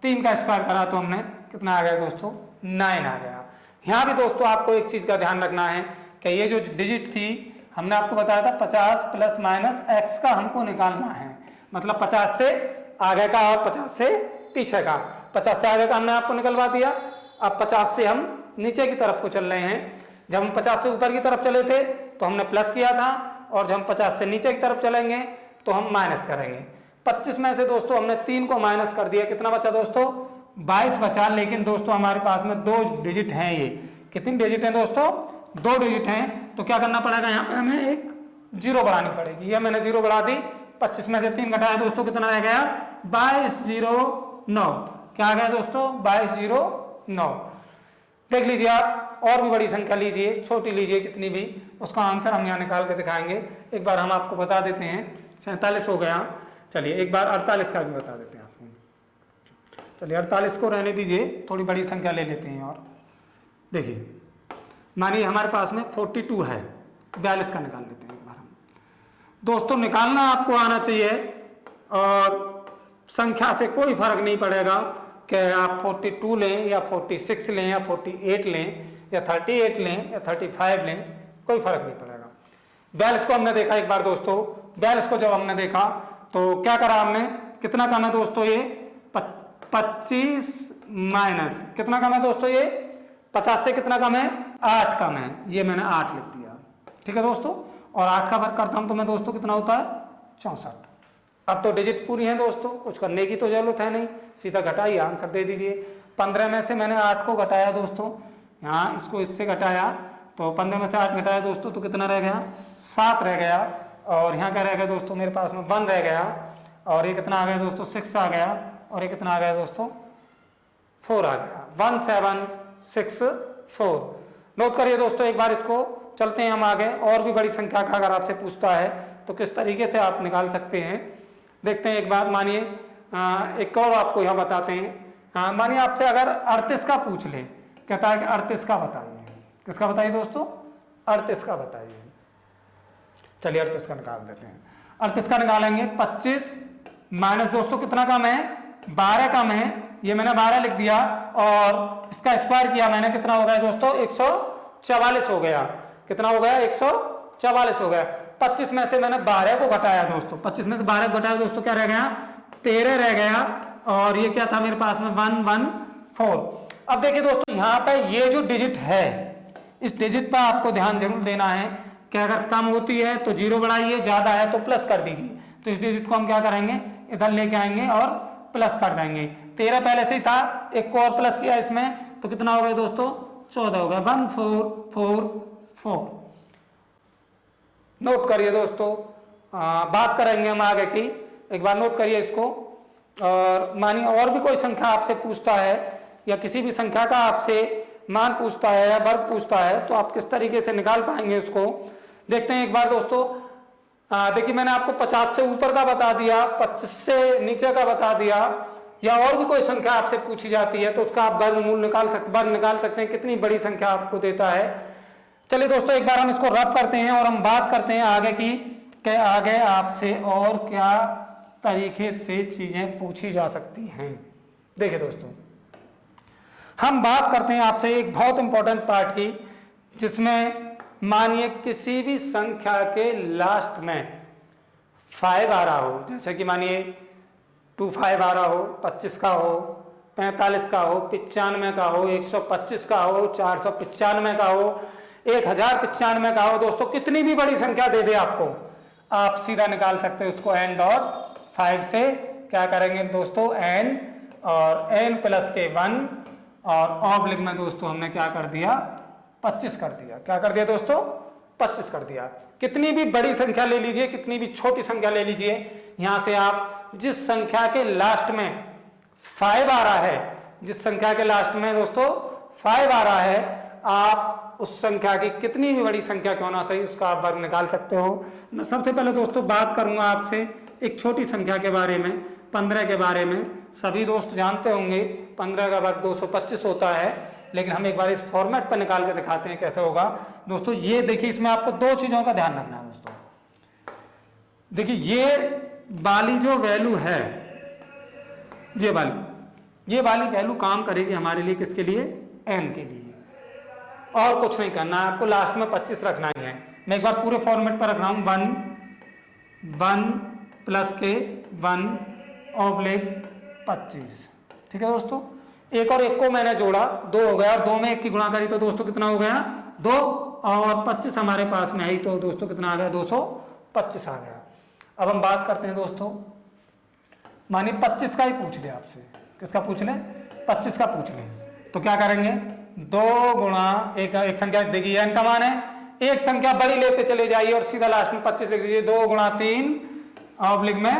3 का स्क्वायर करा तो हमने कितना आ गया दोस्तों 9 आ गया। यहाँ भी दोस्तों आपको एक चीज का ध्यान रखना है कि ये जो डिजिट थी हमने आपको बताया था 50 प्लस माइनस x का हमको निकालना है, मतलब 50 से आगे का और 50 से पीछे का। 50 से आगे का हमने आपको निकलवा दिया। अब 50 से हम नीचे की तरफ को चल रहे हैं। जब हम 50 से ऊपर की तरफ चले थे तो हमने प्लस किया था, और जब हम 50 से नीचे की तरफ चलेंगे तो हम माइनस करेंगे। 25 में से दोस्तों हमने 3 को माइनस कर दिया, कितना बचा दोस्तों 22 बचा। लेकिन दोस्तों हमारे पास में 2 डिजिट हैं। ये कितनी डिजिट हैं दोस्तों? 2 डिजिट हैं। तो क्या करना पड़ेगा, यहाँ पे हमें एक 0 बढ़ानी पड़ेगी। ये मैंने 0 बढ़ा दी। 25 में से 3 घटाया दोस्तों, कितना रह गया 2209। क्या आ गया दोस्तों 2209। देख लीजिए आप, और भी बड़ी संख्या लीजिए, छोटी लीजिए, कितनी भी, उसका आंसर हम यहाँ निकाल के दिखाएंगे। एक बार हम आपको बता देते हैं, 47 हो गया। चलिए एक बार 48 का भी बता देते हैं आपको। चलिए 48 को रहने दीजिए, थोड़ी बड़ी संख्या ले लेते हैं। और देखिए मानिए हमारे पास में 42 है, 42 का निकाल लेते हैं एक बार हम। दोस्तों निकालना आपको आना चाहिए, और संख्या से कोई फर्क नहीं पड़ेगा कि आप 42 लें या 46 लें या 48 लें या 38 लें या 35 लें, कोई फर्क नहीं पड़ेगा। 42 को हमने देखा एक बार दोस्तों। 42 को जब हमने देखा तो क्या करा हमने, कितना कम है दोस्तों ये 25 माइनस कितना कम है दोस्तों ये 50 से कितना कम है 8 कम है। ये मैंने 8 लिख दिया, ठीक है दोस्तों। और 8 का वर्ग करता हूं तो मैं दोस्तों कितना होता है 64। अब तो डिजिट पूरी हैं दोस्तों, कुछ करने की तो जरूरत है नहीं, सीधा घटाइए आंसर दे दीजिए। 15 में से मैंने 8 को घटाया दोस्तों, यहाँ इसको इससे घटाया तो 15 में से 8 घटाया दोस्तों तो कितना रह गया 7 रह गया। और यहाँ क्या रह गया दोस्तों, मेरे पास में 1 रह गया। और ये कितना आ गया दोस्तों 6 आ गया। और ये कितना आ गया दोस्तों 4 आ गया, 1764। नोट करिए दोस्तों एक बार इसको। चलते हैं हम आगे, और भी बड़ी संख्या का अगर आपसे पूछता है तो किस तरीके से आप निकाल सकते हैं देखते हैं एक बार। मानिए एक और आपको यहाँ बताते हैं। मानिए आपसे अगर 38 का पूछ ले, कहता है कि 38 का बताइए। किसका बताइए दोस्तों 38 का बताइए। चलिए 38 का निकाल देते हैं। 38 का निकालेंगे 25 माइनस दोस्तों कितना कम है 12 कम है, ये मैंने 12 लिख दिया। और इसका स्क्वायर किया मैंने, कितना हो गया दोस्तों 144 हो गया। कितना हो गया 144 हो गया। 25 में से मैंने 12 को घटाया दोस्तों, 25 में से 12 को घटाया दोस्तों क्या रह गया 13 रह गया। और ये क्या था मेरे पास में 114। अब देखिए दोस्तों यहाँ पे ये जो डिजिट है, इस डिजिट पर आपको ध्यान जरूर देना है कि अगर कम होती है तो 0 बढ़ाइए, ज्यादा है तो प्लस कर दीजिए। तो इस डिजिट को हम क्या करेंगे इधर लेके आएंगे और प्लस कर देंगे। 13 पहले से ही था, एक को और प्लस किया इसमें तो कितना हो गया दोस्तों 14 हो गया, 1444। नोट करिए दोस्तों। बात करेंगे हम आगे की। एक बार नोट करिए इसको। और मानिए और भी कोई संख्या आपसे पूछता है या किसी भी संख्या का आपसे मान पूछता है या वर्ग पूछता है तो आप किस तरीके से निकाल पाएंगे इसको, देखते हैं एक बार दोस्तों। देखिए मैंने आपको 50 से ऊपर का बता दिया, 25 से नीचे का बता दिया, या और भी कोई संख्या आपसे पूछी जाती है तो उसका आप वर्ग निकाल सकते हैं कितनी बड़ी संख्या आपको देता है। चलिए दोस्तों एक बार हम इसको रब करते हैं और हम बात करते हैं आगे की कि आगे आपसे और क्या तरीके से चीजें पूछी जा सकती हैं। देखिए दोस्तों हम बात करते हैं आपसे एक बहुत इंपॉर्टेंट पार्ट की, जिसमें मानिए किसी भी संख्या के लास्ट में 5 आ रहा हो, जैसे कि मानिए 25 आ रहा हो, 25 का हो, 45 का हो, 95 का हो, 125 का हो, 495 का हो, 1095 का हो। दोस्तों कितनी भी बड़ी संख्या दे दे आपको, आप सीधा निकाल सकते हो उसको n डॉट 5 से। क्या करेंगे दोस्तों, n और n प्लस के 1 और ऑब्लिक में दोस्तों हमने क्या कर दिया, 25 कर दिया। क्या कर दिया दोस्तों, 25 कर दिया। कितनी भी बड़ी संख्या ले लीजिए, कितनी भी छोटी संख्या ले लीजिए, यहां से आप जिस संख्या के लास्ट में 5 आ रहा है, जिस संख्या के लास्ट में दोस्तों 5 आ रहा है, आप उस संख्या की कितनी भी बड़ी संख्या क्यों ना सही उसका आप वर्ग निकाल सकते हो। मैं सबसे पहले दोस्तों बात करूंगा आपसे एक छोटी संख्या के बारे में, 15 के बारे में। सभी दोस्त जानते होंगे 15 का वर्ग 225 होता है, लेकिन हम एक बार इस फॉर्मेट पर निकाल के दिखाते हैं कैसे होगा। दोस्तों ये देखिए, इसमें आपको दो चीजों का ध्यान रखना है दोस्तों। देखिए ये वाली जो वैल्यू है, ये वाली वैल्यू काम करेगी हमारे लिए, किसके लिए, n के लिए, और कुछ नहीं करना है आपको, लास्ट में 25 रखना ही है। मैं एक बार पूरे फॉर्मेट पर रख रहा हूं, 1 प्लस के 1 ऑब्लिक 25। ठीक है दोस्तों, एक और एक को मैंने जोड़ा, 2 हो गया, और 2 में 1 की गुणा करी तो दोस्तों कितना हो गया, 2, और 25 हमारे पास में आई तो दोस्तों कितना आ गया, 225 आ गया। अब हम बात करते हैं दोस्तों, मानिए 25 का ही पूछ ले आपसे, किसका पूछ ले, 25 का पूछ ले, तो क्या करेंगे, 2 गुणा एक संख्या देखिए n का मान है, एक संख्या बड़ी लेते चले जाइए और सीधा लास्ट में 25 लिख दीजिए। 2 गुणा 3 ऑब्लिक में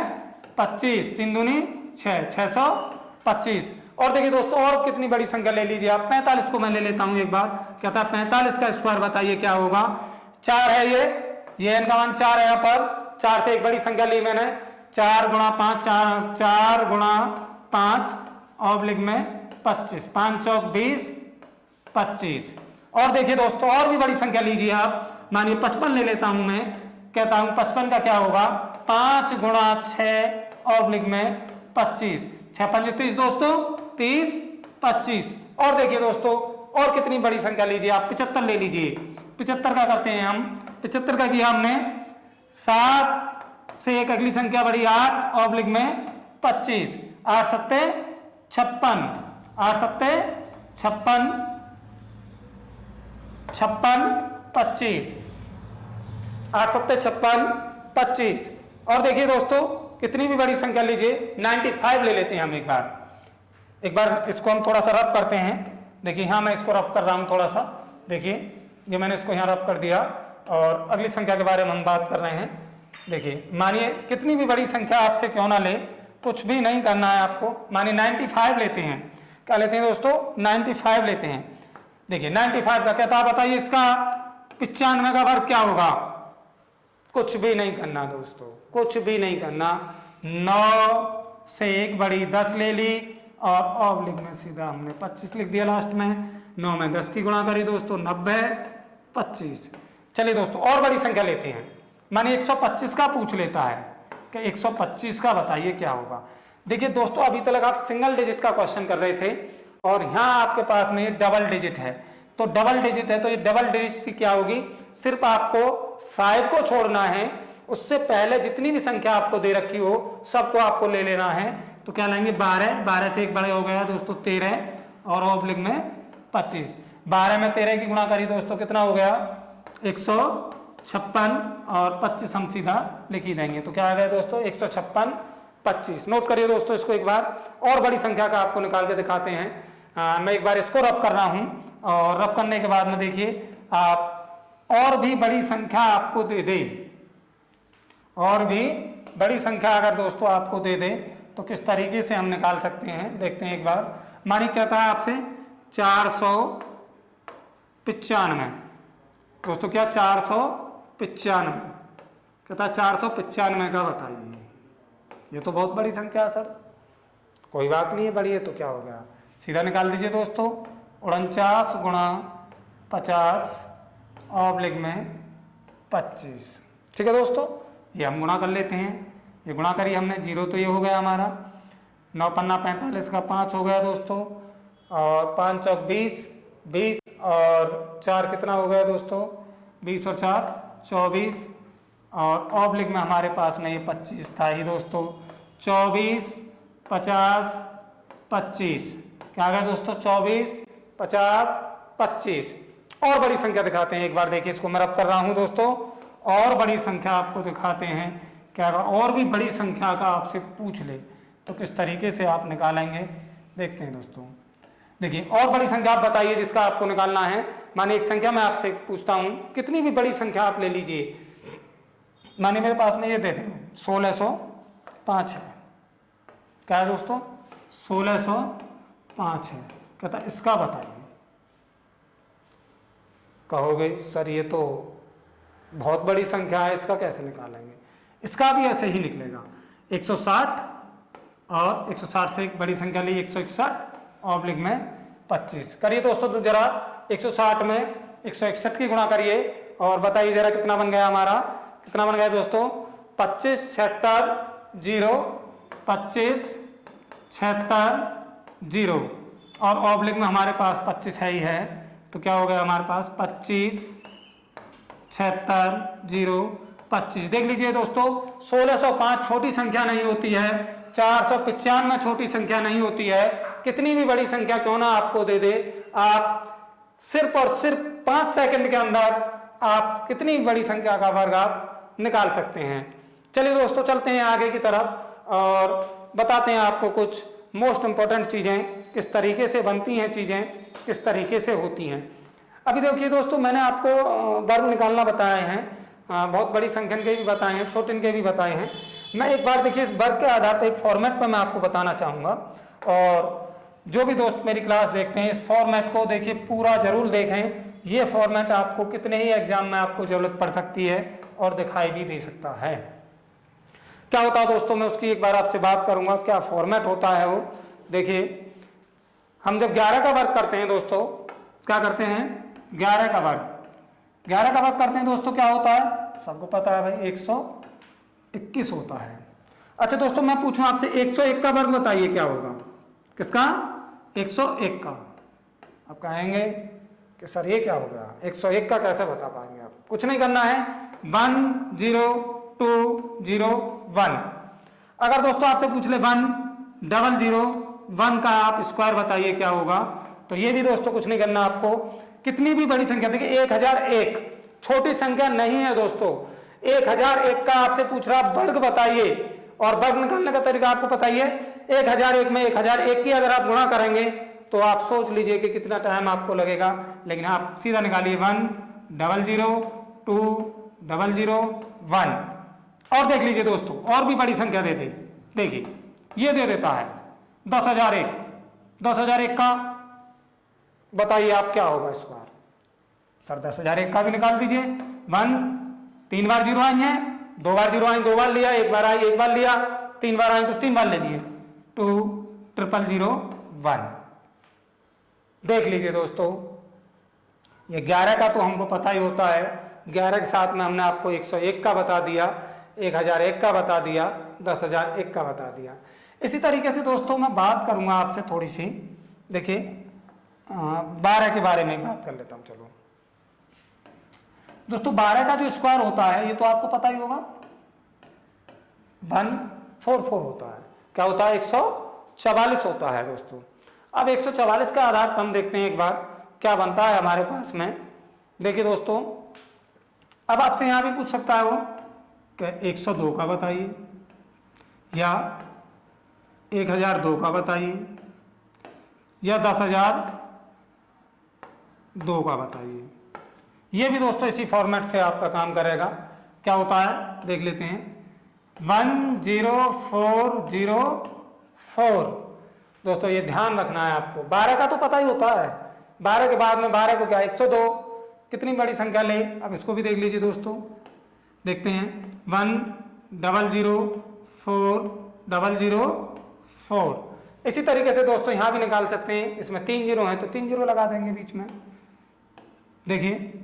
25, 3 दूनी 6, 625। और देखिए दोस्तों और कितनी बड़ी संख्या ले लीजिए आप, 45 को मैं ले लेता हूं एक बार। कहता है 45 का स्क्वायर बताइए क्या होगा, 4 है ये n का मान 4 है, यहाँ पर 4 से एक बड़ी संख्या ली मैंने, 4 गुणा 5, 4 गुणा 5 ऑब्लिक में 25, 5 चौक 20, 25। और देखिए दोस्तों और भी बड़ी संख्या लीजिए आप, मानिए 55 ले लेता हूं मैं। कहता हूं 55 का क्या होगा, 5 गुणा 6 ऑब्लिक में 25, 6 5 30 दोस्तों, 30, 25। और देखिए दोस्तों और कितनी बड़ी संख्या लीजिए आप, 75 ले लीजिए। 75 का करते हैं हम, 75 का किया हमने, 7 से एक अगली संख्या बड़ी 8 ऑब्लिक में 25, 8 सत्ते 56, 8 सत्ते 56, 25, 8 सत्ते 56, 25। और देखिए दोस्तों कितनी भी बड़ी संख्या लीजिए, 95 ले लेते हैं हम एक बार इसको हम थोड़ा सा रब करते हैं। देखिए यहाँ मैं इसको रब कर रहा हूँ थोड़ा सा, देखिए ये मैंने इसको यहाँ रब कर दिया और अगली संख्या के बारे में हम बात कर रहे हैं। देखिए मानिए कितनी भी बड़ी संख्या आपसे क्यों ना ले, कुछ भी नहीं करना है आपको। मानिए 95 लेते हैं, क्या लेते हैं दोस्तों, 95 लेते हैं। देखिए 95 का कहता है बताइए इसका 95 का वर्ग क्या होगा, कुछ भी नहीं करना दोस्तों, कुछ भी नहीं करना। 9 से एक बड़ी 10 ले ली और ऑब्लिक में सीधा हमने 25 लिख दिया लास्ट में। 9 में 10 की गुणा करी दोस्तों, 90, 25। चलिए दोस्तों और बड़ी संख्या लेते हैं, मानिए 125 का पूछ लेता है कि 125 का बताइए क्या होगा। देखिए दोस्तों अभी तक आप सिंगल डिजिट का क्वेश्चन कर रहे थे और यहाँ आपके पास में डबल डिजिट है, तो डबल डिजिट है तो ये डबल डिजिट की क्या होगी, सिर्फ आपको 5 को छोड़ना है, उससे पहले जितनी भी संख्या आपको दे रखी हो सबको आपको ले लेना है। तो क्या लेंगे 12, 12 से एक बड़े हो गया दोस्तों 13 और ऑब्लिक में 25। 12 में 13 की गुणा करी दोस्तों कितना हो गया 156 और 25 हम सीधा लिख ही देंगे। तो क्या आ गया दोस्तों 156, 25। नोट करिए दोस्तों इसको एक बार, और बड़ी संख्या का आपको निकाल के दिखाते हैं। मैं एक बार इसको रब कर रहा हूं और रब करने के बाद में देखिए आप और भी बड़ी संख्या आपको दे दे, और भी बड़ी संख्या अगर दोस्तों आपको दे दे तो किस तरीके से हम निकाल सकते हैं, देखते हैं एक बार। मानिए कहता है आपसे 495 दोस्तों, क्या 495 कहता है 495 का बताइए। ये तो बहुत बड़ी संख्या है सर। कोई बात नहीं है, बड़ी है तो क्या हो गया, सीधा निकाल दीजिए दोस्तों। 49 गुणा 50 ऑब्लिक में 25। ठीक है दोस्तों, ये हम गुणा कर लेते हैं। ये गुणा करिए हमने, 0 तो ये हो गया हमारा, 9 पन्ना 45 का 5 हो गया दोस्तों, और 5 चौक 20, 20 और 4 कितना हो गया दोस्तों, 20 और 4 24, और ऑब्लिक में हमारे पास नहीं 25 था ही दोस्तों। 24 50 25 क्या आ गया दोस्तों, 24 50 25। और बड़ी संख्या दिखाते हैं एक बार, देखिए इसको मैं रब कर रहा हूं दोस्तों, और बड़ी संख्या आपको दिखाते हैं। क्या और भी बड़ी संख्या का आपसे पूछ ले तो किस तरीके से आप निकालेंगे, देखते हैं दोस्तों। देखिए और बड़ी संख्या आप बताइए जिसका आपको निकालना है। माने एक संख्या मैं आपसे पूछता हूं, कितनी भी बड़ी संख्या आप ले लीजिए। माने मेरे पास में ये दे दें 1605 है, क्या है दोस्तों, 1605 है। कहता इसका बताइए। कहोगे सर ये तो बहुत बड़ी संख्या है, इसका कैसे निकालेंगे। इसका भी ऐसे ही निकलेगा, 160 और 160 से एक बड़ी संख्या ली 161 ऑब्लिक में 25। करिए दोस्तों तो जरा 160 में 161 की गुणा करिए और बताइए जरा कितना बन गया हमारा, कितना बन गया दोस्तों, 25 76 0, 25 76 0, और ऑब्लिक में हमारे पास 25 है ही है, तो क्या हो गया हमारे पास 25 76 0 25। देख लीजिए दोस्तों, 1605 छोटी संख्या नहीं होती है, 495 छोटी संख्या नहीं होती है। कितनी भी बड़ी संख्या क्यों ना आपको दे दे, आप सिर्फ और सिर्फ 5 सेकंड के अंदर आप कितनी बड़ी संख्या का वर्ग आप निकाल सकते हैं। चलिए दोस्तों चलते हैं आगे की तरफ और बताते हैं आपको कुछ मोस्ट इंपॉर्टेंट चीजें, किस तरीके से बनती हैं चीजें, किस तरीके से होती हैं। अभी देखिए दोस्तों, मैंने आपको वर्ग निकालना बताए हैं, बहुत बड़ी संख्या के भी बताए हैं, छोटे के भी बताए हैं। मैं एक बार देखिए इस वर्ग के आधार पर एक फॉर्मेट पर मैं आपको बताना चाहूँगा, और जो भी दोस्त मेरी क्लास देखते हैं इस फॉर्मेट को देखिए पूरा जरूर देखें। ये फॉर्मेट आपको कितने ही एग्जाम में आपको जरूरत पड़ सकती है और दिखाई भी दे सकता है। क्या होता है दोस्तों, मैं उसकी एक बार आपसे बात करूंगा, क्या फॉर्मेट होता है वो। देखिए हम जब 11 का वर्ग करते हैं दोस्तों, क्या करते हैं, 11 का वर्ग करते हैं दोस्तों, क्या होता है, सबको पता है भाई 121 होता है। अच्छा दोस्तों मैं पूछूं आपसे 101 का वर्ग बताइए क्या होगा, किसका, 101 का। आप कहेंगे कि सर ये क्या हो गया, 101 का कैसे बता पाएंगे आप। कुछ नहीं करना है, 1 0 2 0 1। अगर दोस्तों आपसे पूछ ले 1 0 0 1 का आप स्क्वायर बताइए क्या होगा, तो ये भी दोस्तों कुछ नहीं करना आपको। कितनी भी बड़ी संख्या, देखिए 1001 छोटी संख्या नहीं है दोस्तों, 1001 का आपसे पूछ रहा वर्ग बताइए, और वर्ग निकालने का तरीका आपको बताइए। 1001 में 1001 की अगर आप गुणा करेंगे तो आप सोच लीजिए कि कितना टाइम आपको लगेगा, लेकिन आप सीधा निकालिए 1 0 0 2 0 0 1। और देख लीजिए दोस्तों और भी बड़ी संख्या दे दे, देखिए ये दे देता है 10,001। 10,001 का बताइए आप क्या होगा इस बार, सर 10,001 का भी निकाल दीजिए। 1 3 बार 0 आई है, 2 बार 0 आई 2 बार लिया, 1 बार आई 1 बार लिया, 3 बार आई तो 3 बार ले लिए, 2 0 0 0 1। देख लीजिए दोस्तों, ये 11 का तो हमको पता ही होता है, 11 के साथ में हमने आपको 101 का बता दिया, 1001 का बता दिया, 10,001 का बता दिया। इसी तरीके से दोस्तों मैं बात करूंगा आपसे थोड़ी सी, देखिए 12 के बारे में बात कर लेता हूं। चलो दोस्तों 12 का जो स्क्वायर होता है ये तो आपको पता ही होगा, 144 होता है। क्या होता है, 144 होता है दोस्तों। अब 144 का आधार हम देखते हैं एक बार क्या बनता है हमारे पास में। देखिए दोस्तों अब आपसे यहां भी पूछ सकता है वो कि 102 का बताइए, या 1002 का बताइए, या 10,002 का बताइए। ये भी दोस्तों इसी फॉर्मेट से आपका काम करेगा। क्या होता है देख लेते हैं, 10404। दोस्तों ये ध्यान रखना है आपको, 12 का तो पता ही होता है, 12 के बाद में 12 को क्या 102, कितनी बड़ी संख्या ले। अब इसको भी देख लीजिए दोस्तों, देखते हैं 1004004। इसी तरीके से दोस्तों यहाँ भी निकाल सकते हैं, इसमें 3 जीरो हैं तो 3 जीरो लगा देंगे बीच में। देखिए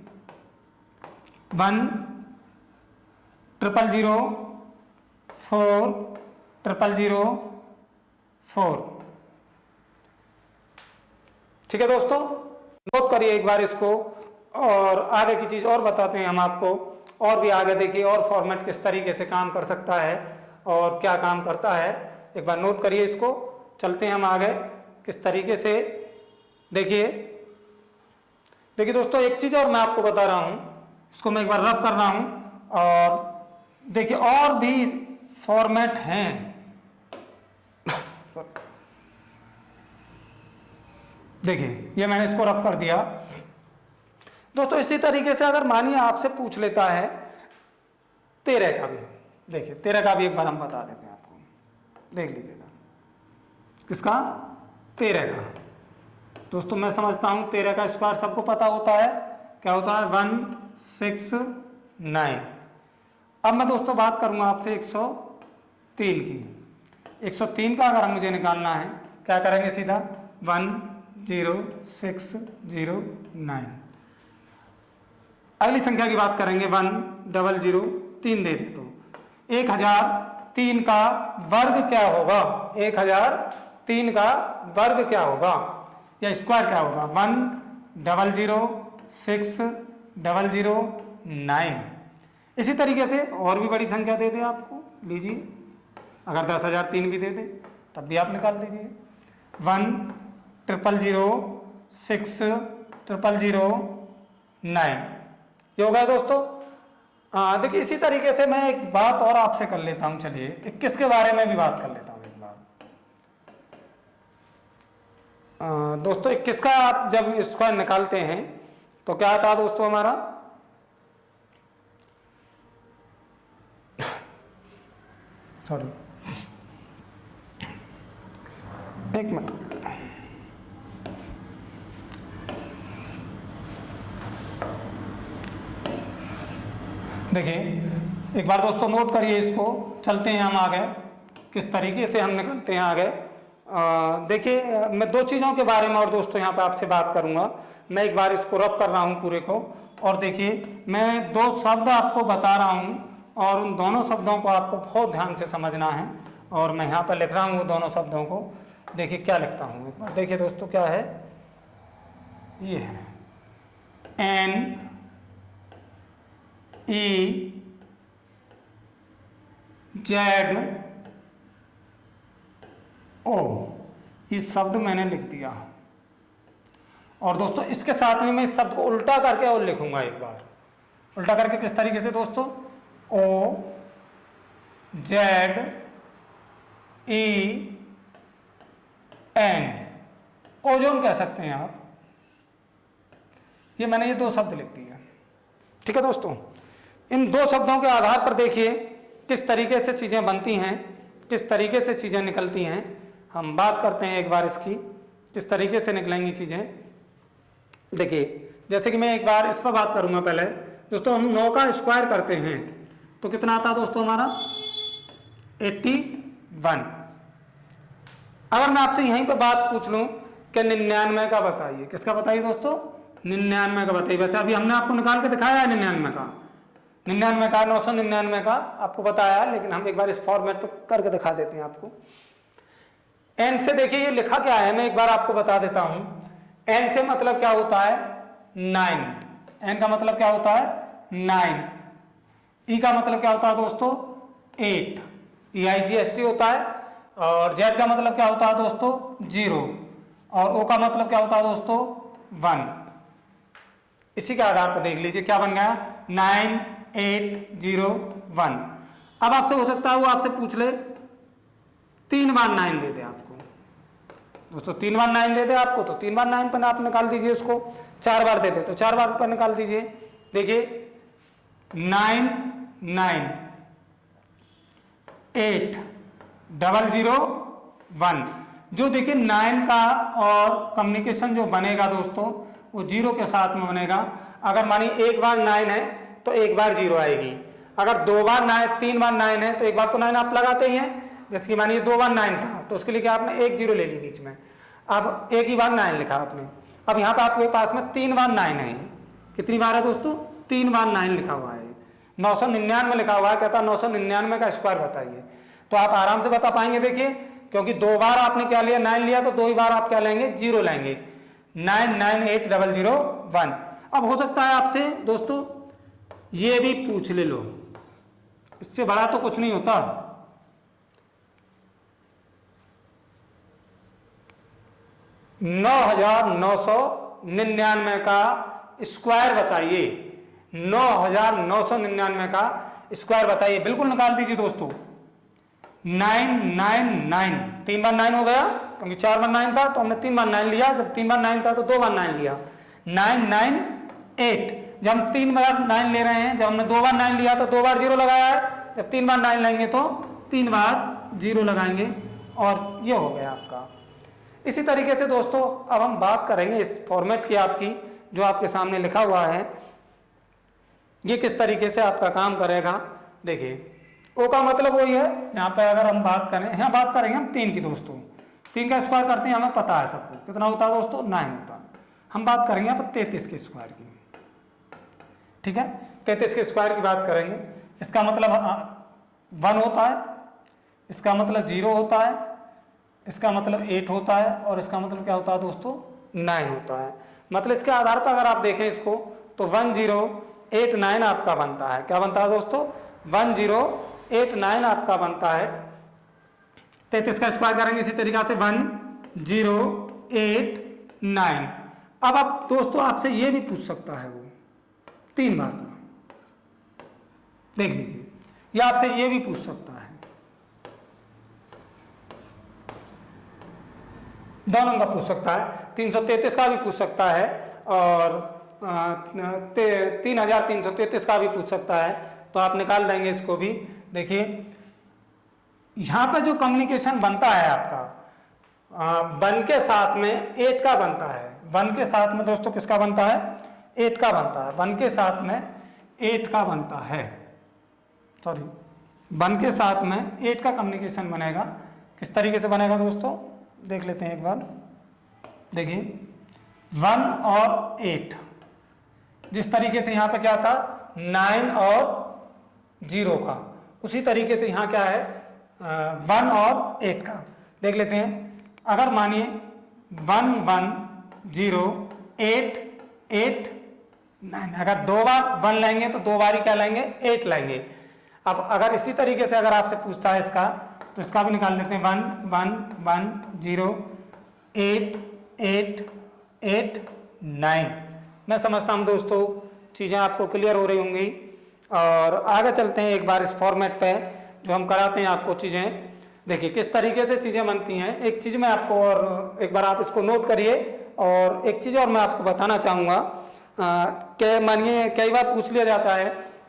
100040004। ठीक है दोस्तों, नोट करिए एक बार इसको, और आगे की चीज और बताते हैं हम आपको, और भी आगे देखिए और फॉर्मेट किस तरीके से काम कर सकता है और क्या काम करता है, एक बार नोट करिए इसको। चलते हैं हम आगे किस तरीके से। देखिए दोस्तों एक चीज और मैं आपको बता रहा हूं, इसको मैं एक बार रब कर रहा हूं, और देखिए और भी फॉर्मेट हैं। देखिए ये मैंने इसको रब कर दिया दोस्तों। इसी तरीके से अगर मानिए आपसे पूछ लेता है 13 का भी, देखिए 13 का भी एक बार हम बता देते हैं आपको, देख लीजिएगा। किसका? 13 का। दोस्तों मैं समझता हूं 13 का स्क्वायर सबको पता होता है, क्या होता है 169। अब मैं दोस्तों बात करूंगा आपसे 103 की। 103 का अगर मुझे निकालना है, क्या करेंगे? सीधा 10609। अगली संख्या की बात करेंगे 1003 दे दे तो 1003 का वर्ग क्या होगा? 1003 का वर्ग क्या होगा या स्क्वायर क्या होगा? 100609। इसी तरीके से और भी बड़ी संख्या दे दे आपको, लीजिए, अगर 10,003 भी दे दे तब भी आप निकाल दीजिए। 100060009 ये होगा दोस्तों। देखिए इसी तरीके से मैं एक बात और आपसे कर लेता हूं, चलिए 21 के बारे में भी बात कर लेता हूं एक बार। दोस्तों 21 का आप जब स्क्वायर निकालते हैं तो क्या आता है दोस्तों हमारा? सॉरी एक मिनट, देखिए एक बार दोस्तों नोट करिए इसको। चलते हैं हम आगे, किस तरीके से हम निकलते हैं आगे। देखिए मैं दो चीज़ों के बारे में और दोस्तों यहाँ पे आपसे बात करूँगा। मैं एक बार इसको रब कर रहा हूँ पूरे को, और देखिए मैं दो शब्द आपको बता रहा हूँ और उन दोनों शब्दों को आपको बहुत ध्यान से समझना है, और मैं यहाँ पर लिख रहा हूँ वो दोनों शब्दों को। देखिए क्या लिखता हूँ एक बार, देखिए दोस्तों क्या है, ये है NEZO, ये शब्द मैंने लिख दिया। और दोस्तों इसके साथ में मैं इस शब्द को उल्टा करके और लिखूंगा एक बार। उल्टा करके किस तरीके से दोस्तों? OZEN, ओजोन कह सकते हैं आप। ये मैंने ये दो शब्द लिख दिए, ठीक है दोस्तों। इन दो शब्दों के आधार पर देखिए किस तरीके से चीजें बनती हैं, किस तरीके से चीजें निकलती हैं। हम बात करते हैं एक बार इसकी, किस तरीके से निकलेंगी चीजें। देखिए जैसे कि मैं एक बार इस पर बात करूंगा पहले दोस्तों। हम 9 का स्क्वायर करते हैं तो कितना आता है दोस्तों हमारा? 81। अगर मैं आपसे यहीं पर बात पूछ लूं कि 99 का बताइए, किसका बताइए दोस्तों? 99 का बताइए। वैसे अभी हमने आपको निकाल के दिखाया है 99 का, 999 का आपको बताया, लेकिन हम एक बार इस फॉर्मेट पर करके दिखा देते हैं आपको। एन से देखिए ये लिखा क्या है, मैं एक बार आपको बता देता हूं। एन से मतलब क्या होता है? 9। एन का मतलब क्या होता है? 9। ई का मतलब क्या होता है दोस्तों? 8। EIGST होता है। और जेड का मतलब क्या होता है दोस्तों? 0। और ओ का मतलब क्या होता है दोस्तों? 1। इसी के आधार पर देख लीजिए क्या बन गया? 9801। अब आपसे हो सकता है वो आपसे पूछ ले 3 बार 9 दे दे आपको दोस्तों, 3 बार 9 दे दे आपको तो 3 बार 9 पर आप निकाल दीजिए उसको। 4 बार दे दे तो 4 बार पर निकाल दीजिए। देखिए 9 9 800 जो देखिए 9 का और कम्युनिकेशन जो बनेगा दोस्तों वो 0 के साथ में बनेगा। अगर मानिए एक बार 9 है तो एक बार 0 आएगी, अगर 2 बार 9 3 बार 9 है तो एक बार तो 9 आप लगाते ही हैं। जैसे कि मानिए 2 बार 9 था तो उसके लिए क्या आपने एक 0 ले ली बीच में, अब एक ही बार 9 लिखा आपने। अब यहाँ पे आपके पास में 3 बार 9 है, कितनी बार है दोस्तों 3 बार 9 लिखा हुआ है, 999 लिखा हुआ है, कहता 999 का स्क्वायर बताइए। तो आप आराम से बता पाएंगे देखिए, क्योंकि 2 बार आपने क्या लिया 9 लिया तो 2 ही बार आप क्या लेंगे 0 लेंगे। 998001। अब हो सकता है आपसे दोस्तों ये भी पूछ ले लो, इससे बड़ा तो कुछ नहीं होता। नौ 9,999 का स्क्वायर बताइए, 9,999 का स्क्वायर बताइए, बिल्कुल निकाल दीजिए दोस्तों। 999 3 बार 9 हो गया, क्योंकि 4 बार 9 था तो हमने 3 बार 9 लिया, जब 3 बार 9 था तो 2 बार 9 लिया। 998 जब हम 3 बार 9 ले रहे हैं, जब हमने 2 बार 9 लिया तो 2 बार 0 लगाया है, जब 3 बार 9 लेंगे तो 3 बार 0 लगाएंगे और ये हो गया आपका। इसी तरीके से दोस्तों अब हम बात करेंगे इस फॉर्मेट की आपकी, जो आपके सामने लिखा हुआ है ये किस तरीके से आपका काम करेगा। देखिए ओ का मतलब वही है, यहाँ पे अगर हम बात करें, यहाँ बात करेंगे हम 3 की दोस्तों, 3 का स्क्वायर करते हैं, हमें पता है सबको कितना होता है दोस्तों 9 होता है। हम बात करेंगे यहाँ पर 33 के स्क्वायर की, ठीक है 33 के स्क्वायर की बात करेंगे। इसका मतलब 1 होता है, इसका मतलब 0 होता है, इसका मतलब 8 होता है और इसका मतलब क्या होता है दोस्तों 9 होता है। मतलब इसके आधार पर अगर आप देखें इसको तो 1089 आपका बनता है। क्या बनता है दोस्तों 1089 आपका बनता है। 33 का स्क्वायर करेंगे इसी तरीका से 1089। अब आप दोस्तों आपसे ये भी पूछ सकता है वो 3 बार का, देख लीजिए, या आपसे ये भी पूछ सकता है, दोनों का पूछ सकता है, 333 का भी पूछ सकता है और 3333 का भी पूछ सकता है। तो आप निकाल देंगे इसको भी। देखिए यहां पर जो कम्युनिकेशन बनता है आपका 1 के साथ में 8 का बनता है। 1 के साथ में दोस्तों किसका बनता है 8 का बनता है। 1 के साथ में 8 का बनता है, सॉरी 1 के साथ में 8 का कम्युनिकेशन बनेगा। किस तरीके से बनेगा दोस्तों देख लेते हैं एक बार। देखिए 1 और 8, जिस तरीके से यहाँ पे क्या था 9 और 0 का, उसी तरीके से यहाँ क्या है 1 और 8 का। देख लेते हैं, अगर मानिए 1 1 0 8 8 9, अगर 2 बार 1 लेंगे तो 2 बार ही क्या लेंगे 8 लेंगे। अब अगर इसी तरीके से अगर आपसे पूछता है इसका, तो इसका भी निकाल लेते हैं 1 1 1 0 8 8 8 9। मैं समझता हूँ दोस्तों चीज़ें आपको क्लियर हो रही होंगी। और आगे चलते हैं एक बार इस फॉर्मेट पे जो हम कराते हैं आपको चीज़ें। देखिए किस तरीके से चीज़ें बनती हैं। एक चीज़ मैं आपको और एक बार आप इसको नोट करिए, और एक चीज़ और मैं आपको बताना चाहूँगा कि मानिए कई बार पूछ लिया जाता है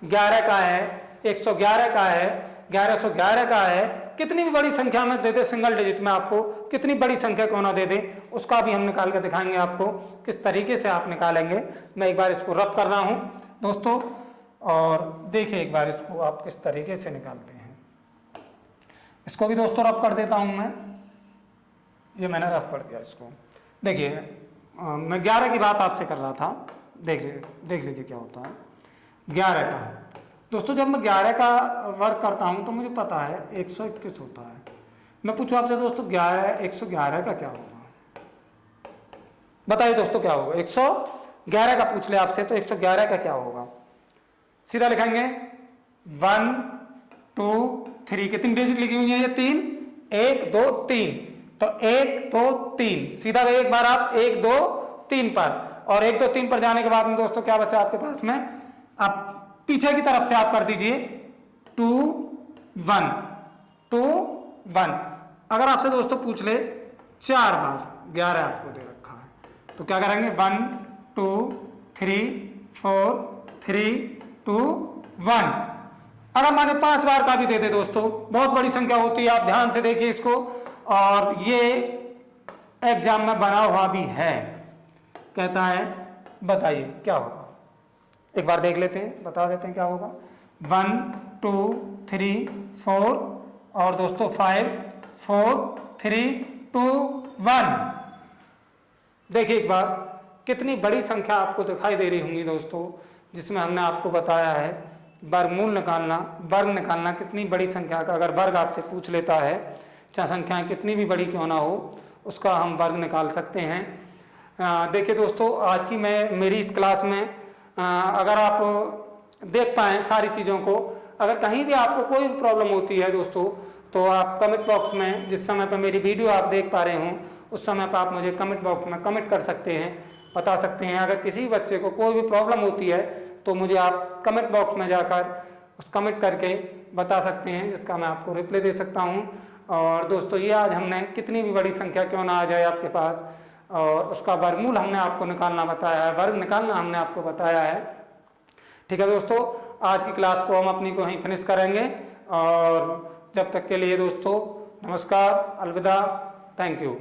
11 का है, 111 का है, 1111 का है, कितनी भी बड़ी संख्या में दे दे, सिंगल डिजिट में आपको कितनी बड़ी संख्या क्यों ना दे दे, उसका भी हम निकाल के दिखाएंगे आपको किस तरीके से आप निकालेंगे। मैं एक बार इसको रब कर रहा हूँ दोस्तों, और देखिए एक बार इसको आप किस तरीके से निकालते हैं। इसको भी दोस्तों रब कर देता हूँ मैं, ये मैंने रब कर दिया इसको। देखिए मैं 11 की बात आपसे कर रहा था, देख लीजिए क्या होता है 11 का। दोस्तों जब मैं 11 का वर्क करता हूं तो मुझे पता है 121 होता है। मैं पूछूं आपसे दोस्तों 111 का क्या होगा, बताइए दोस्तों क्या होगा। 111 का पूछ ले आपसे तो 111 का क्या होगा। सीधा लिखेंगे 1 2 3, कितनी डिजिट लिखी हुई है ये 3, 1 2 3, तो 1 2 3 सीधा गए एक बार आप 1 2 3 पर, और 1 2 3 पर जाने के बाद में दोस्तों क्या बचा आपके पास में, आप पीछे की तरफ से आप कर दीजिए 2 1 2 1। अगर आपसे दोस्तों पूछ ले 4 बार 11 आपको दे रखा है तो क्या करेंगे 1 2 3 4 3 2 1। अगर माने 5 बार का भी दे दे दोस्तों, बहुत बड़ी संख्या होती है। आप ध्यान से देखिए इसको, और ये एग्जाम में बना हुआ भी है। कहता है बताइए क्या होगा, एक बार देख लेते हैं, बता देते हैं क्या होगा। 1 2 3 4 और दोस्तों 5 4 3 2 1। देखिए एक बार कितनी बड़ी संख्या आपको दिखाई दे रही होंगी दोस्तों, जिसमें हमने आपको बताया है वर्गमूल निकालना, वर्ग निकालना कितनी बड़ी संख्या का। अगर वर्ग आपसे पूछ लेता है, चाहे संख्याएं कितनी भी बड़ी क्यों ना हो, उसका हम वर्ग निकाल सकते हैं। देखिए दोस्तों, आज की मेरी इस क्लास में अगर आप देख पाएँ सारी चीज़ों को, अगर कहीं भी आपको कोई प्रॉब्लम होती है दोस्तों, तो आप कमेंट बॉक्स में, जिस समय पर मेरी वीडियो आप देख पा रहे हों, उस समय पर आप मुझे कमेंट बॉक्स में कमेंट कर सकते हैं, बता सकते हैं। अगर किसी बच्चे को कोई भी प्रॉब्लम होती है तो मुझे आप कमेंट बॉक्स में जाकर उस कमेंट करके बता सकते हैं, जिसका मैं आपको रिप्लाई दे सकता हूं। और दोस्तों, ये आज हमने कितनी भी बड़ी संख्या क्यों ना आ जाए आपके पास, और उसका वर्गमूल हमने आपको निकालना बताया है, वर्ग निकालना हमने आपको बताया है। ठीक है दोस्तों, आज की क्लास को हम अपनी को यहीं फिनिश करेंगे, और जब तक के लिए दोस्तों नमस्कार, अलविदा, थैंक यू।